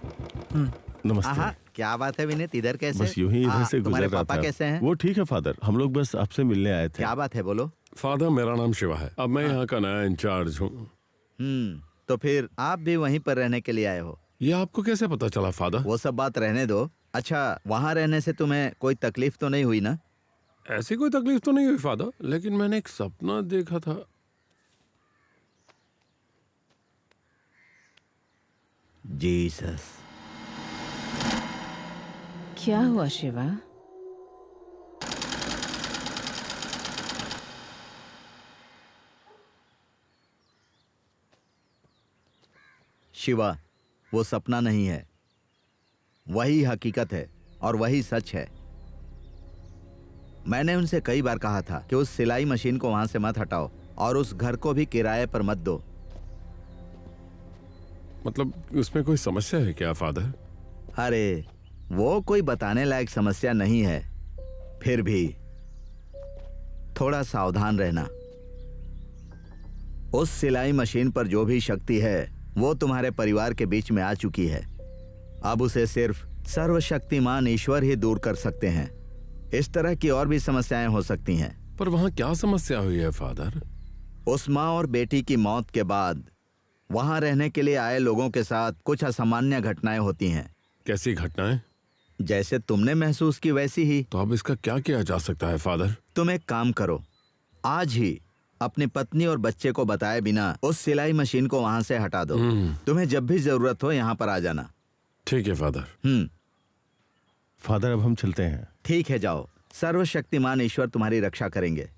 नमस्ते। हाँ, क्या बात है विनीत, इधर कैसे? बस यूं ही इधर से तुम्हारे गुजर रहा पापा था। कैसे हैं? वो ठीक है फादर, हम लोग बस आपसे मिलने आए थे। क्या बात है, बोलो। फादर, मेरा नाम शिवा है। अब मैं यहाँ का नया इंचार्ज हूँ। तो फिर आप भी वहीं पर रहने के लिए आए हो? ये आपको कैसे पता चला फादर? वो सब बात रहने दो। अच्छा, वहाँ रहने से तुम्हें कोई तकलीफ तो नहीं हुई ना? ऐसी कोई तकलीफ तो नहीं हुई फादर, लेकिन मैंने एक सपना देखा था। जीसस। क्या हुआ शिवा? शिवा, वो सपना नहीं है, वही हकीकत है और वही सच है। मैंने उनसे कई बार कहा था कि उस सिलाई मशीन को वहां से मत हटाओ और उस घर को भी किराए पर मत दो। मतलब उसमें कोई समस्या है क्या फादर? अरे, वो कोई बताने लायक समस्या नहीं है, फिर भी थोड़ा सावधान रहना। उस सिलाई मशीन पर जो भी शक्ति है वो तुम्हारे परिवार के बीच में आ चुकी है। अब उसे सिर्फ सर्वशक्तिमान ईश्वर ही दूर कर सकते हैं। इस तरह की और भी समस्याएं हो सकती हैं। पर वहाँ क्या समस्या हुई है फादर? उस माँ और बेटी की मौत के बाद वहां रहने के लिए आए लोगों के साथ कुछ असामान्य घटनाएं होती हैं। कैसी घटनाएं? जैसे तुमने महसूस की वैसी ही। तो अब इसका क्या किया जा सकता है फादर? तुम एक काम करो, आज ही अपनी पत्नी और बच्चे को बताए बिना उस सिलाई मशीन को वहां से हटा दो। तुम्हें जब भी जरूरत हो यहाँ पर आ जाना। ठीक है फादर। फादर, अब हम चलते हैं। ठीक है, जाओ। सर्वशक्तिमान ईश्वर तुम्हारी रक्षा करेंगे।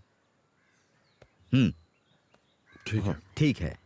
ठीक है। ठीक है।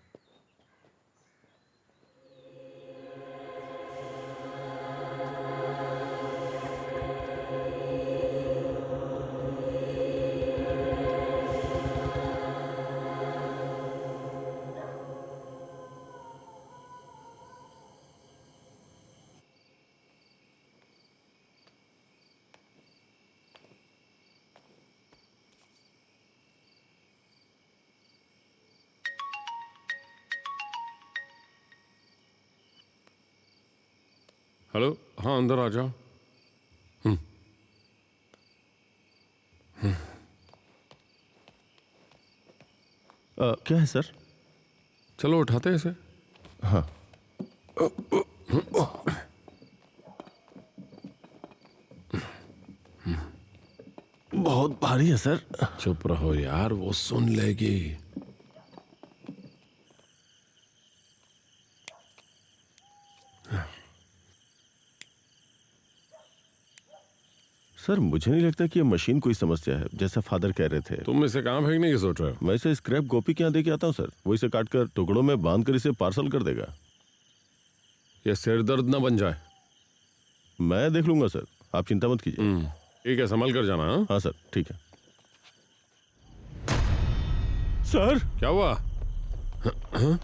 हेलो, हाँ अंदर आ जाओ। क्या है सर? चलो उठाते हैं इसे। हाँ। बहुत भारी है सर। चुप रहो यार, वो सुन लेगी। सर, मुझे नहीं लगता कि ये मशीन कोई समस्या है, जैसा फादर कह रहे थे। तुम इसे कहाँ फेंकने की सोच रहे हो? मैं इसे स्क्रैप गोपी के यहाँ दे के आता हूँ सर। वो इसे काटकर टुकड़ों में बांधकर इसे पार्सल कर देगा। ये सिर दर्द ना बन जाए। मैं देख लूंगा सर, आप चिंता मत कीजिए। ठीक है, संभल कर जाना। हाँ हाँ सर, ठीक है। सर, क्या हुआ? हाँ?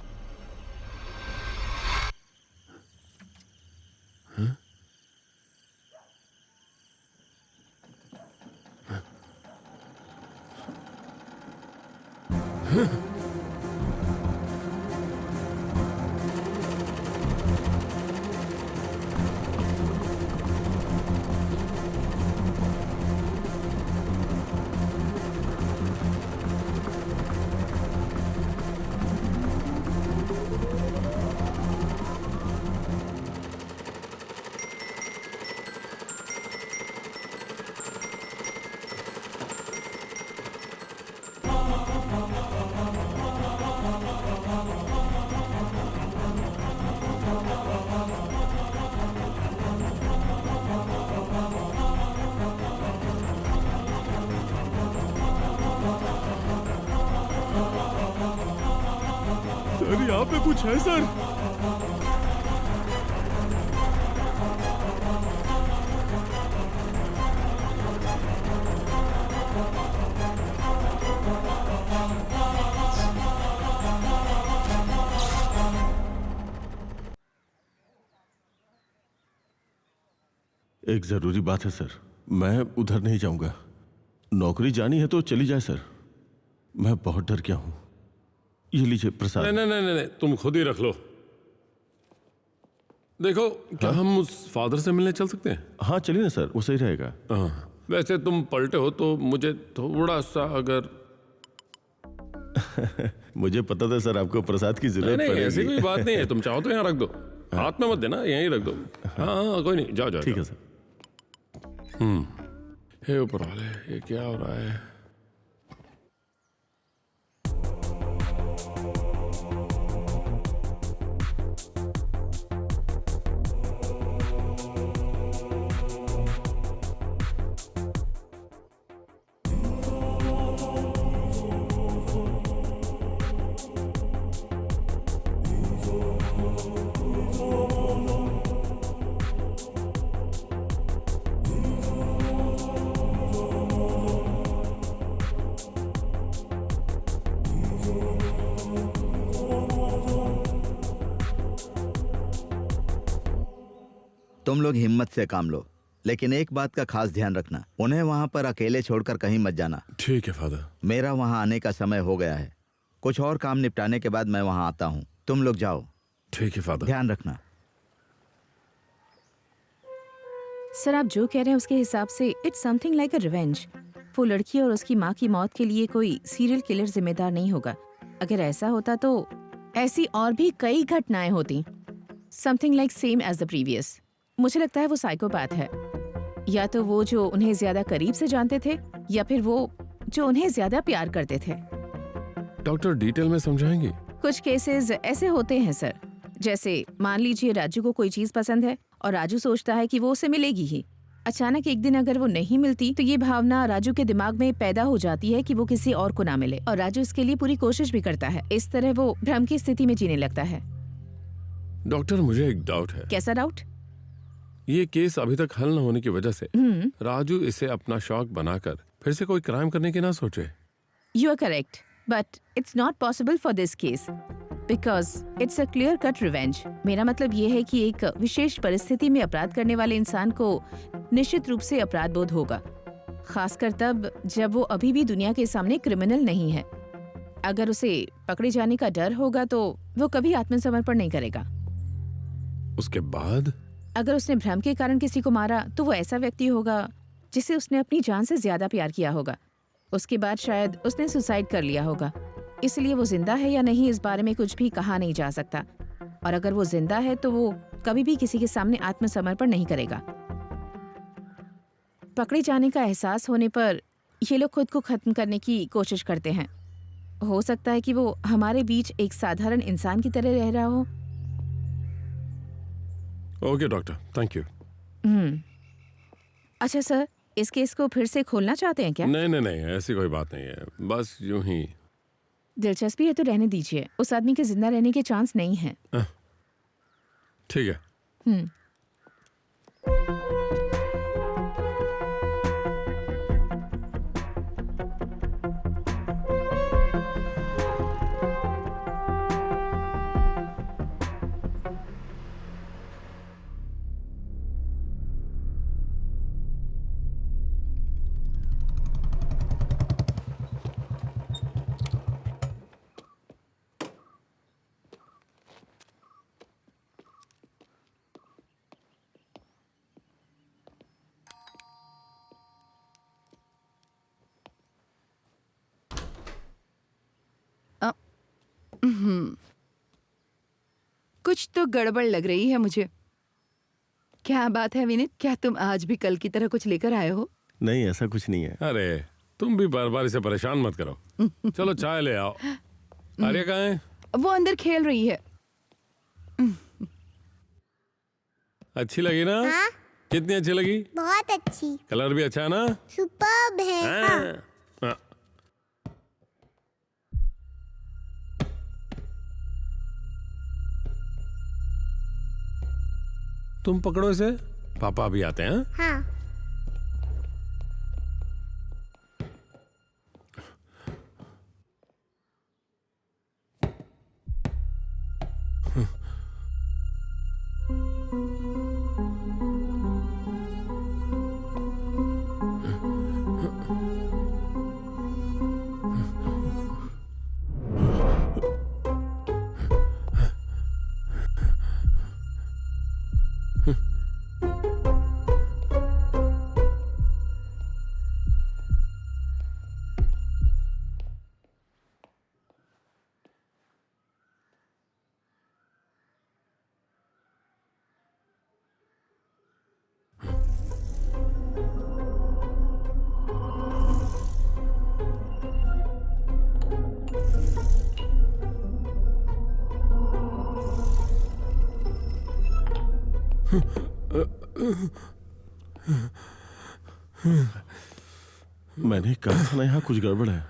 सर यहाँ पे कुछ है सर। एक जरूरी बात है सर, मैं उधर नहीं जाऊंगा। नौकरी जानी है तो चली जाए सर, मैं बहुत डर गया हूं। ये लीजिए प्रसाद। नहीं नहीं नहीं नहीं, तुम खुद ही रख लो। देखो, क्या हम उस फादर से मिलने चल सकते हैं? हाँ चलिए ना सर, वो सही रहेगा। हाँ, वैसे तुम पलटे हो तो मुझे थोड़ा सा अगर मुझे पता था सर आपको प्रसाद की जरूरत नहीं पड़ेगी। ऐसी कोई बात नहीं है, तुम चाहो तो यहाँ रख दो, हाथ में मत देना, यहीं रख दो। हाँ हाँ कोई नहीं, जाओ जाओ। ठीक है सर। हे ऊपर वाले, ये क्या हो रहा है? तुम लोग हिम्मत से काम लो, लेकिन एक बात का खास ध्यान रखना, उन्हें वहां पर अकेले छोड़कर कहीं मत जाना। ठीक है फादर। मेरा वहां आने का समय हो गया है, कुछ और काम निपटाने के बाद मैं वहां आता हूँ। तुम लोग जाओ। ठीक है फादर। ध्यान रखना। सर आप जो कह रहे हैं उसके हिसाब से it's something like a revenge. वो लड़की और उसकी माँ की मौत के लिए कोई सीरियल किलर जिम्मेदार नहीं होगा। अगर ऐसा होता तो ऐसी और भी कई घटनाएं होती, something like same as the previous. मुझे लगता है वो साइकोपैथ है, या तो वो जो उन्हें ज्यादा करीब से जानते थे, या फिर वो जो उन्हें ज्यादा प्यार करते थे। डॉक्टर डिटेल में समझाएंगे? कुछ केसेस ऐसे होते हैं सर, जैसे मान लीजिए राजू को कोई चीज पसंद है और राजू सोचता है कि वो उसे मिलेगी ही। अचानक एक दिन अगर वो नहीं मिलती तो ये भावना राजू के दिमाग में पैदा हो जाती है कि वो किसी और को ना मिले, और राजू इसके लिए पूरी कोशिश भी करता है। इस तरह वो भ्रम की स्थिति में जीने लगता है। डॉक्टर मुझे एक डाउट है। कैसा डाउट? ये केस अभी तक हल न होने की वजह से राजू इसे अपना शौक बनाकर फिर से कोई क्राइम करने की ना सोचे। You are correct, but it's not possible for this case because it's a clear cut revenge. मेरा मतलब ये है कि एक विशेष परिस्थिति में अपराध करने वाले इंसान को निश्चित रूप से अपराध बोध होगा, खासकर तब जब वो अभी भी दुनिया के सामने क्रिमिनल नहीं है। अगर उसे पकड़े जाने का डर होगा तो वो कभी आत्मसमर्पण नहीं करेगा। उसके बाद अगर उसने भ्रम के कारण किसी को मारा तो वो ऐसा व्यक्ति होगा जिसे उसने अपनी जान से ज्यादा प्यार किया होगा। उसके बाद शायद उसने सुसाइड कर लिया होगा। इसलिए वो जिंदा है या नहीं इस बारे में कुछ भी कहा नहीं जा सकता, और अगर वो जिंदा है तो वो कभी भी किसी के सामने आत्मसमर्पण नहीं करेगा। पकड़े जाने का एहसास होने पर ये लोग खुद को खत्म करने की कोशिश करते हैं। हो सकता है कि वो हमारे बीच एक साधारण इंसान की तरह रह रहा हो। Okay doctor, thank you. अच्छा सर, इस केस को फिर से खोलना चाहते हैं क्या? नहीं नहीं नहीं, ऐसी कोई बात नहीं है, बस यूं ही। दिलचस्पी है तो रहने दीजिए, उस आदमी के जिंदा रहने के चांस नहीं है। ठीक है। कुछ तो गड़बड़ लग रही है मुझे। क्या बात है विनीत, क्या तुम आज भी कल की तरह कुछ लेकर आए हो? नहीं ऐसा कुछ नहीं है। अरे तुम भी बार बार इसे परेशान मत करो। चलो चाय ले आओ। आर्या कहाँ है? वो अंदर खेल रही है। अच्छी लगी ना? हाँ? कितनी अच्छी लगी? बहुत अच्छी। कलर भी अच्छा है ना? सुपर्ब है। हाँ। हाँ। तुम पकड़ो इसे, पापा भी आते हैं। हाँ। मैंने कहा था ना यहाँ कुछ गड़बड़ है।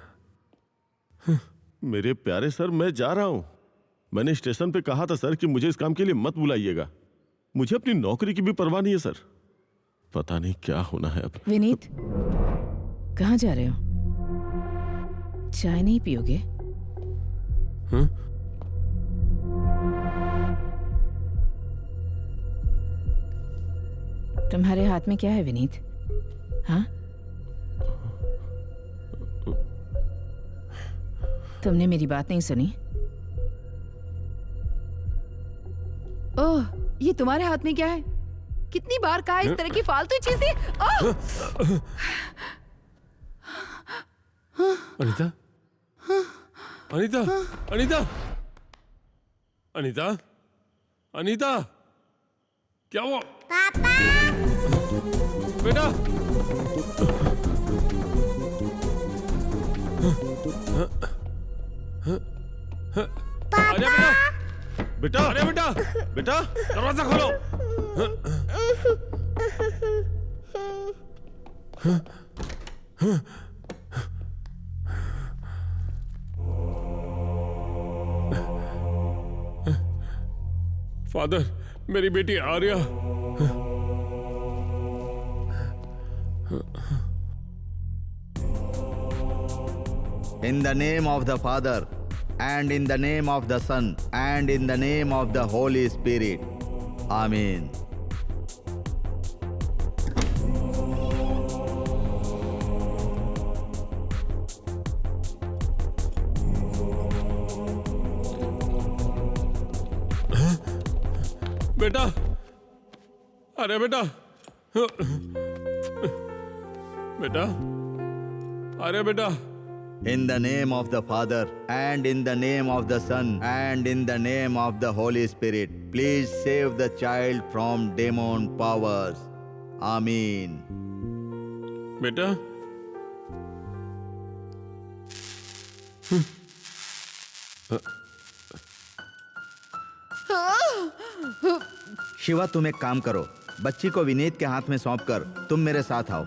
मेरे प्यारे सर, मैं जा रहा हूं। मैंने स्टेशन पे कहा था सर कि मुझे इस काम के लिए मत बुलाइएगा। मुझे अपनी नौकरी की भी परवाह नहीं है सर। पता नहीं क्या होना है अब। विनीत, कहाँ जा रहे हो? चाय नहीं पियोगे? तुम्हारे हाथ में क्या है विनीत? हाँ, तुमने मेरी बात नहीं सुनी? ओह, ये तुम्हारे हाथ में क्या है? कितनी बार कहा इस तरह की फालतू चीजें? अनीता, अनीता, अनीता, अनीता, अनीता, क्या हुआ? पापा, बेटा, पापा, बेटा, अरे बेटा, बेटा, दरवाजा खोलो। फादर, मेरी बेटी Arya. In the name of the Father, and in the name of the Son, and in the name of the Holy Spirit. Amen. बेटा, अरे बेटा, बेटा, अरे बेटा। In the name of the Father, and in the name of the Son, and in the name of the Holy Spirit, please save the child from demon powers. Amen. बेटा, शिवा, तुम एक काम करो, बच्ची को विनीत के हाथ में सौंपकर तुम मेरे साथ आओ।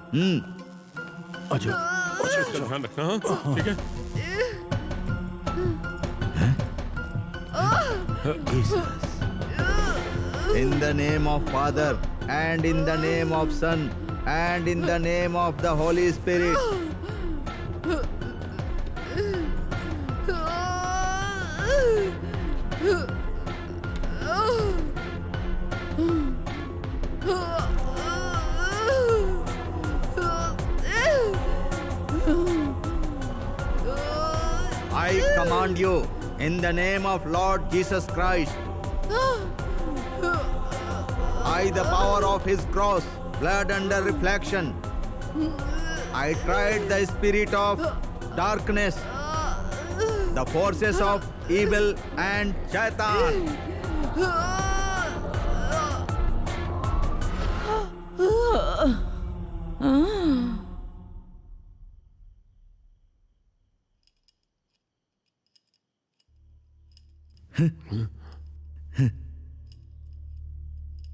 इसका ध्यान रखना। हाँ, ठीक है। In the name of Father, and in the name of Son, and in the name of the Holy Spirit. I command you in the name of Lord Jesus Christ, by the power of his cross, blood under reflection, I tried the spirit of darkness, the forces of evil and Shaitan.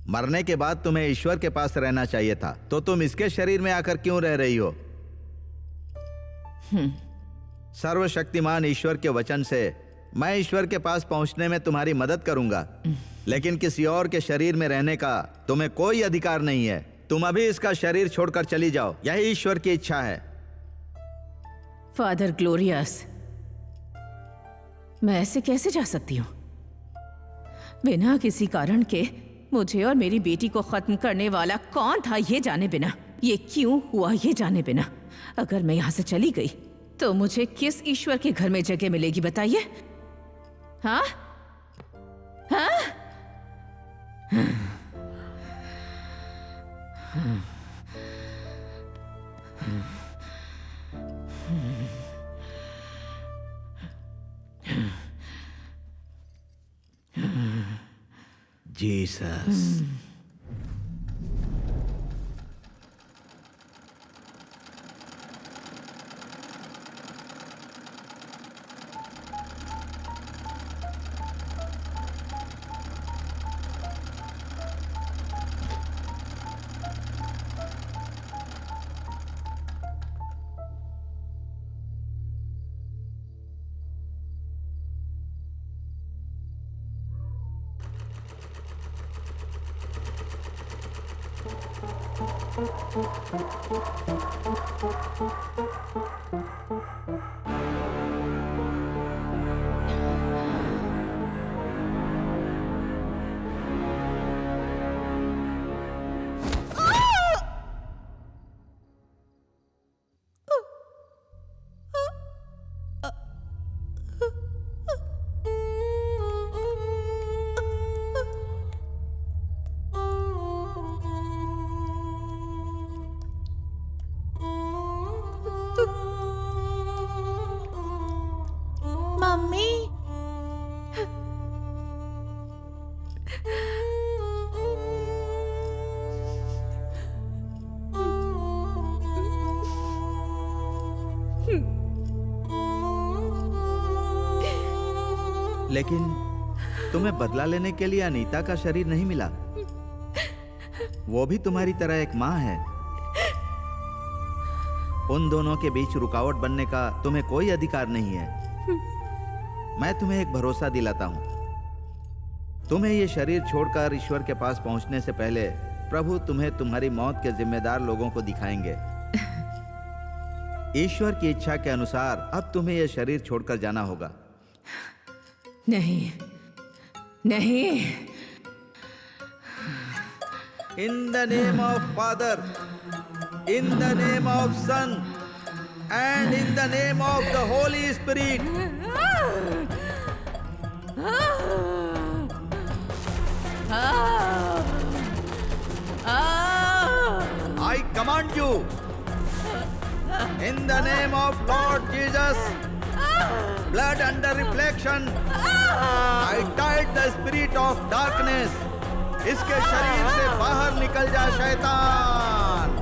मरने के बाद तुम्हें ईश्वर के पास रहना चाहिए था, तो तुम इसके शरीर में आकर क्यों रह रही हो? सर्वशक्तिमान ईश्वर के वचन से मैं ईश्वर के पास पहुंचने में तुम्हारी मदद करूंगा, लेकिन किसी और के शरीर में रहने का तुम्हें कोई अधिकार नहीं है। तुम अभी इसका शरीर छोड़कर चली जाओ, यही ईश्वर की इच्छा है। फादर ग्लोरियस, मैं ऐसे कैसे जा सकती हूँ? बिना किसी कारण के मुझे और मेरी बेटी को खत्म करने वाला कौन था ये जाने बिना, ये क्यों हुआ ये जाने बिना, अगर मैं यहाँ से चली गई तो मुझे किस ईश्वर के घर में जगह मिलेगी बताइए? हाँ हाँ? Jesus. मम्मी लेकिन तुम्हें बदला लेने के लिए अनीता का शरीर नहीं मिला। वो भी तुम्हारी तरह एक माँ है। उन दोनों के बीच रुकावट बनने का तुम्हें कोई अधिकार नहीं है। मैं तुम्हें एक भरोसा दिलाता हूं, तुम्हें ये शरीर छोड़कर ईश्वर के पास पहुंचने से पहले प्रभु तुम्हें तुम्हारी मौत के जिम्मेदार लोगों को दिखाएंगे। ईश्वर की इच्छा के अनुसार अब तुम्हें यह शरीर छोड़कर जाना होगा। नहीं नहीं। In the name of father, in the name of son and in the name of the holy spirit, I command you, in the name of Lord Jesus, blood under reflection, I tied the spirit of darkness. इसके शरीर से बाहर निकल जा शैतान।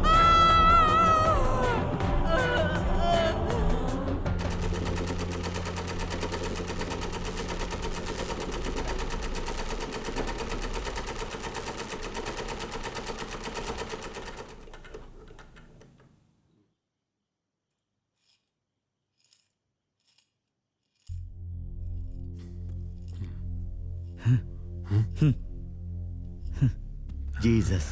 Jesus.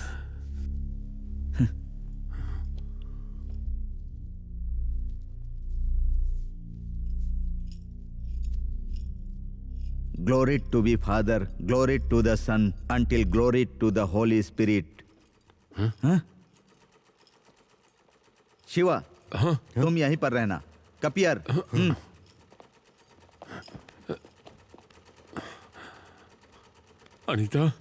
Glory to be Father, glory to the Son, until glory to the Holy Spirit. हाँ? शिवा, तुम यहीं पर रहना। कपियर, अनीता,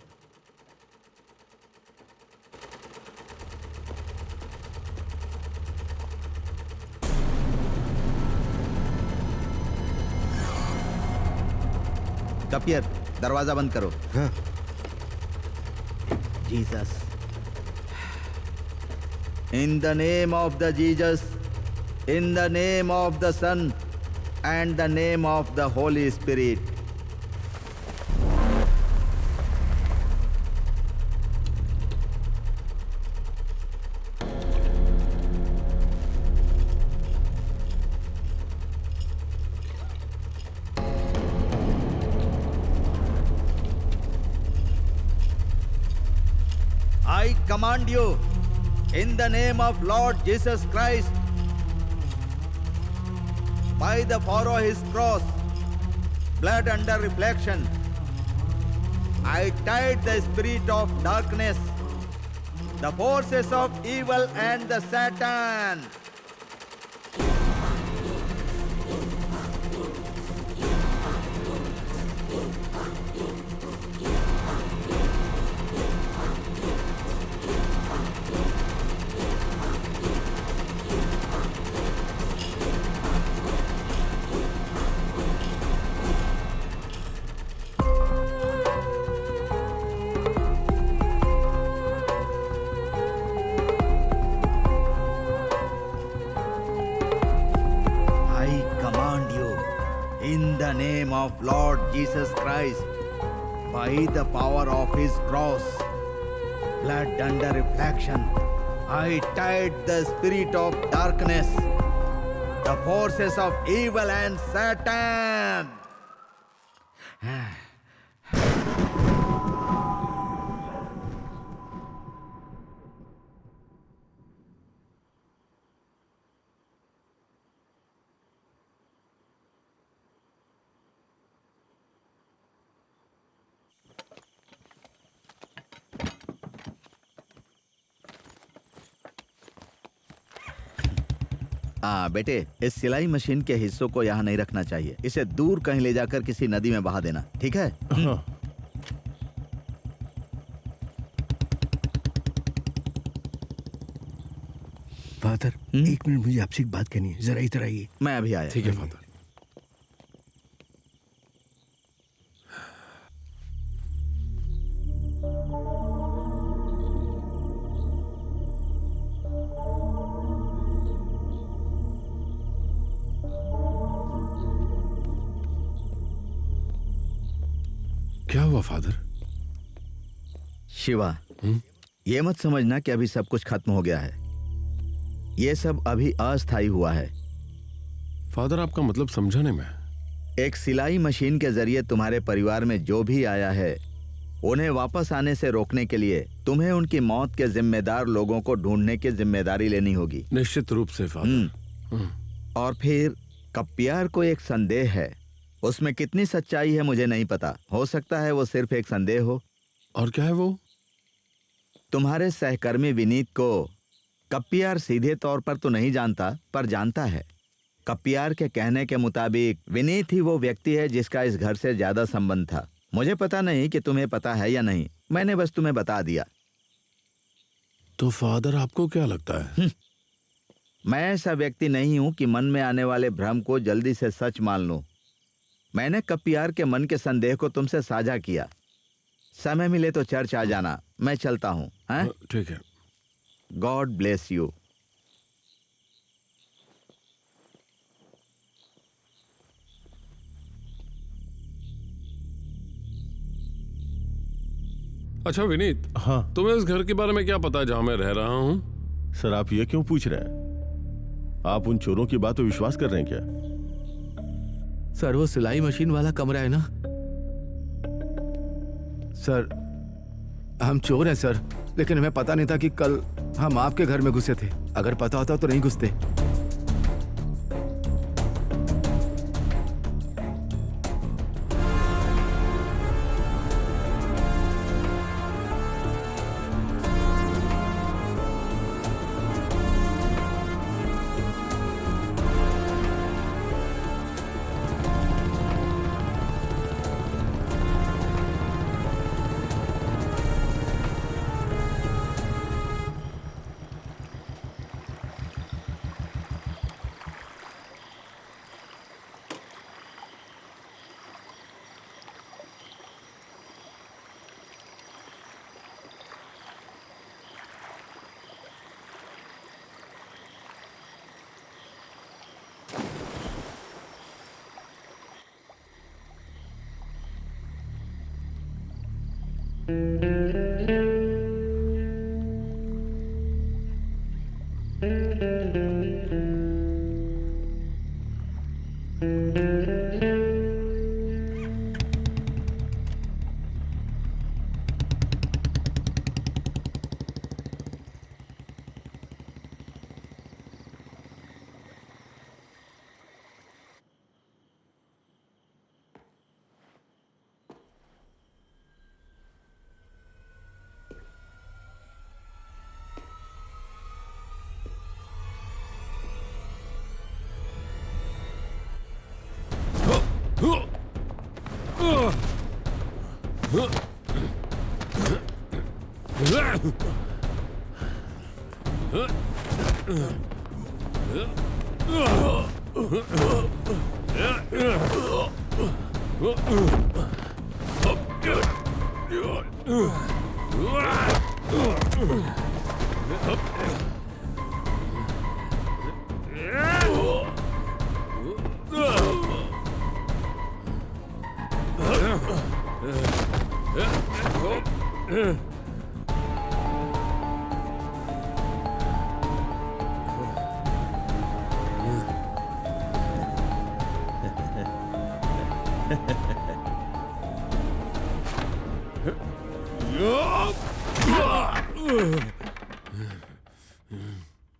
कपियर, दरवाजा बंद करो। Jesus, in the name of the Jesus, in the name of the son and the name of the holy spirit. I command you, in the name of Lord Jesus Christ, by the power of his cross, blood under reflection, I tied the spirit of darkness, the forces of evil and the Satan. In the name of Lord Jesus Christ, by the power of his cross, blood under reflection, I tied the spirit of darkness, the forces of evil and Satan. हाँ बेटे, इस सिलाई machine के हिस्सों को यहाँ नहीं रखना चाहिए। इसे दूर कहीं ले जाकर किसी नदी में बहा देना, ठीक है? हाँ। फादर, एक मिनट, मुझे आपसे एक बात करनी है, जरा इधर आइए। मैं अभी आया। ठीक है फादर। क्या हुआ फादर? शिवा, ये मत समझना कि अभी सब कुछ खत्म हो गया है। ये सब अभी अस्थायी हुआ है। फादर, आपका मतलब समझा नहीं मैं। एक सिलाई मशीन के जरिए तुम्हारे परिवार में जो भी आया है, उन्हें वापस आने से रोकने के लिए तुम्हें उनकी मौत के जिम्मेदार लोगों को ढूंढने की जिम्मेदारी लेनी होगी। निश्चित रूप से फादर। और फिर कप्पियार को एक संदेह है। उसमें कितनी सच्चाई है मुझे नहीं पता। हो सकता है वो सिर्फ एक संदेह हो। और क्या है वो? तुम्हारे सहकर्मी विनीत को कप्पियार सीधे तौर पर तो नहीं जानता, पर जानता है। कप्पियार के कहने के मुताबिक विनीत ही वो व्यक्ति है जिसका इस घर से ज्यादा संबंध था। मुझे पता नहीं कि तुम्हें पता है या नहीं, मैंने बस तुम्हें बता दिया। तो फादर, आपको क्या लगता है? मैं ऐसा व्यक्ति नहीं हूं कि मन में आने वाले भ्रम को जल्दी से सच मान लूं। मैंने कप्पियार के मन के संदेह को तुमसे साझा किया। समय मिले तो चर्च आ जाना। मैं चलता हूं। हैं? ठीक है। God bless you. अच्छा विनीत, हाँ तुम्हें इस घर के बारे में क्या पता है जहां मैं रह रहा हूं? सर, आप ये क्यों पूछ रहे हैं? आप उन चोरों की बात पे विश्वास कर रहे हैं क्या? सर, वो सिलाई मशीन वाला कमरा है ना? सर, हम चोर हैं सर, लेकिन हमें पता नहीं था कि कल हम आपके घर में घुसे थे। अगर पता होता तो नहीं घुसते।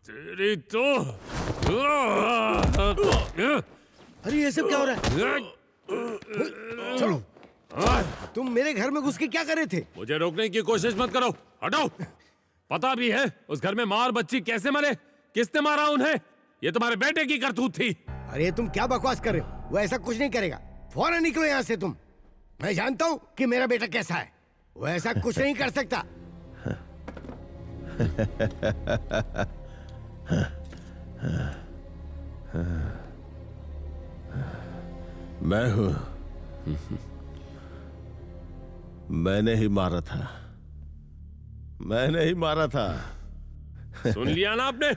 तेरी तो अरे ये सब क्या हो रहा है? चलो, तुम मेरे घर में घुस के क्या कर रहे थे? मुझे रोकने की कोशिश मत करो, हटाओ। पता भी है उस घर में मार बच्ची कैसे मरे, किसने मारा उन्हें? ये तुम्हारे बेटे की करतूत थी। अरे तुम क्या बकवास कर रहे हो? वो ऐसा कुछ नहीं करेगा। फौरन निकलो यहाँ से तुम। मैं जानता हूँ कि मेरा बेटा कैसा है। वो ऐसा कुछ नहीं कर सकता। मैं हूं। मैंने ही मारा था। मैंने ही मारा था। सुन लिया ना आपने?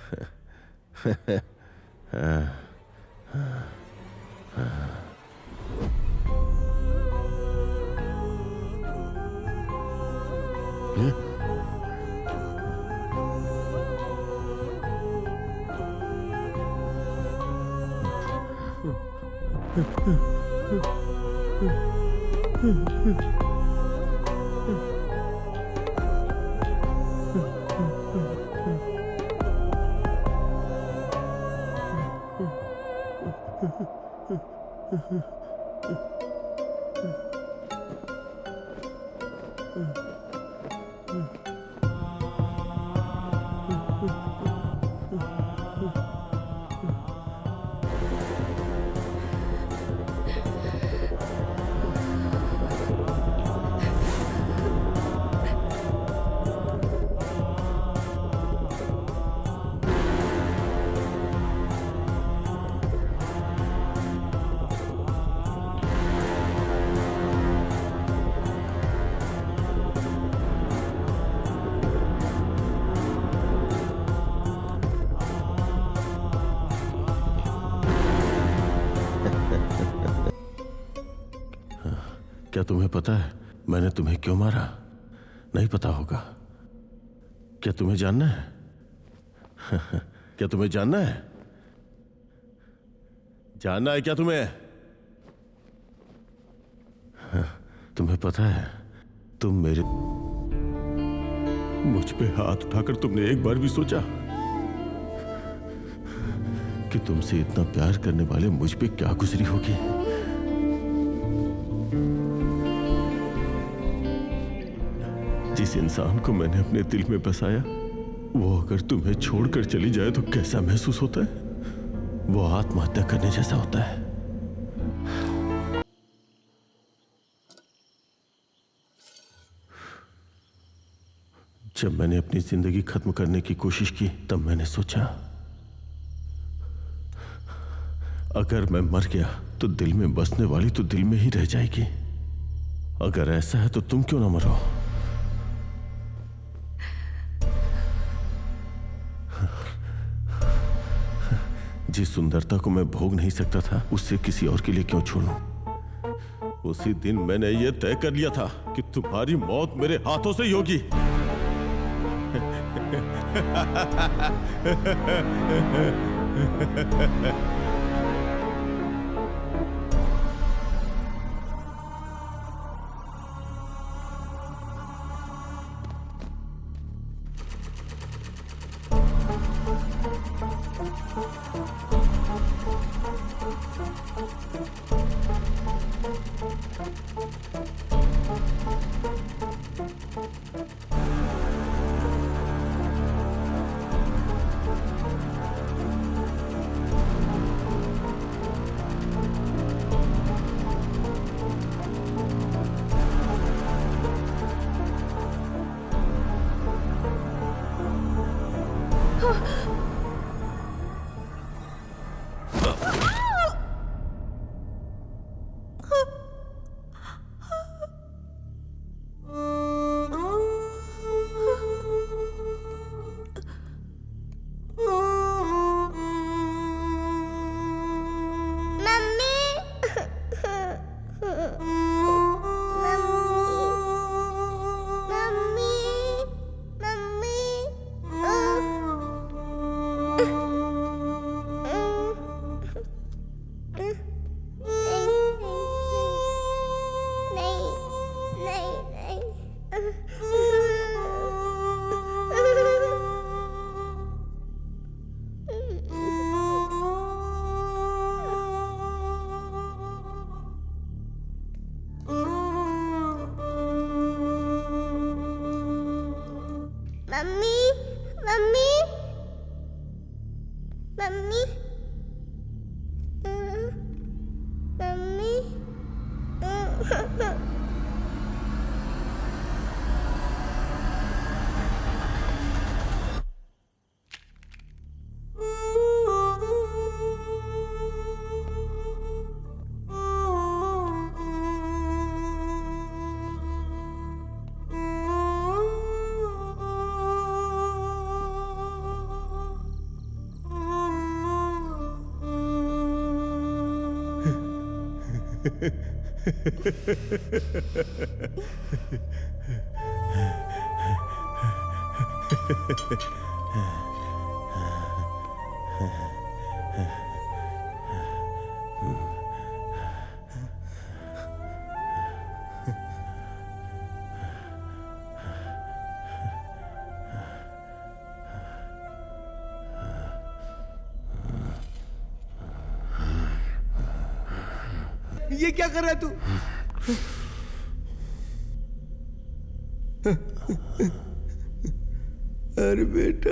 क्या तुम्हें पता है मैंने तुम्हें क्यों मारा? नहीं पता होगा। क्या तुम्हें जानना है? क्या तुम्हें जानना है? जानना है क्या तुम्हें? तुम्हें पता है तुम मेरे मुझ पे हाथ उठाकर तुमने एक बार भी सोचा कि तुमसे इतना प्यार करने वाले मुझ पे क्या गुजरी होगी? जिस इंसान को मैंने अपने दिल में बसाया वो अगर तुम्हें छोड़कर चली जाए तो कैसा महसूस होता है? वो आत्महत्या करने जैसा होता है। जब मैंने अपनी जिंदगी खत्म करने की कोशिश की तब मैंने सोचा अगर मैं मर गया तो दिल में बसने वाली तो दिल में ही रह जाएगी। अगर ऐसा है तो तुम क्यों ना मरो? जिस सुंदरता को मैं भोग नहीं सकता था उससे किसी और के लिए क्यों छोड़ूं? उसी दिन मैंने ये तय कर लिया था कि तुम्हारी मौत मेरे हाथों से ही होगी। मम्मी मम्मी मम्मी ये क्या कर रहा है तू? अरे बेटा,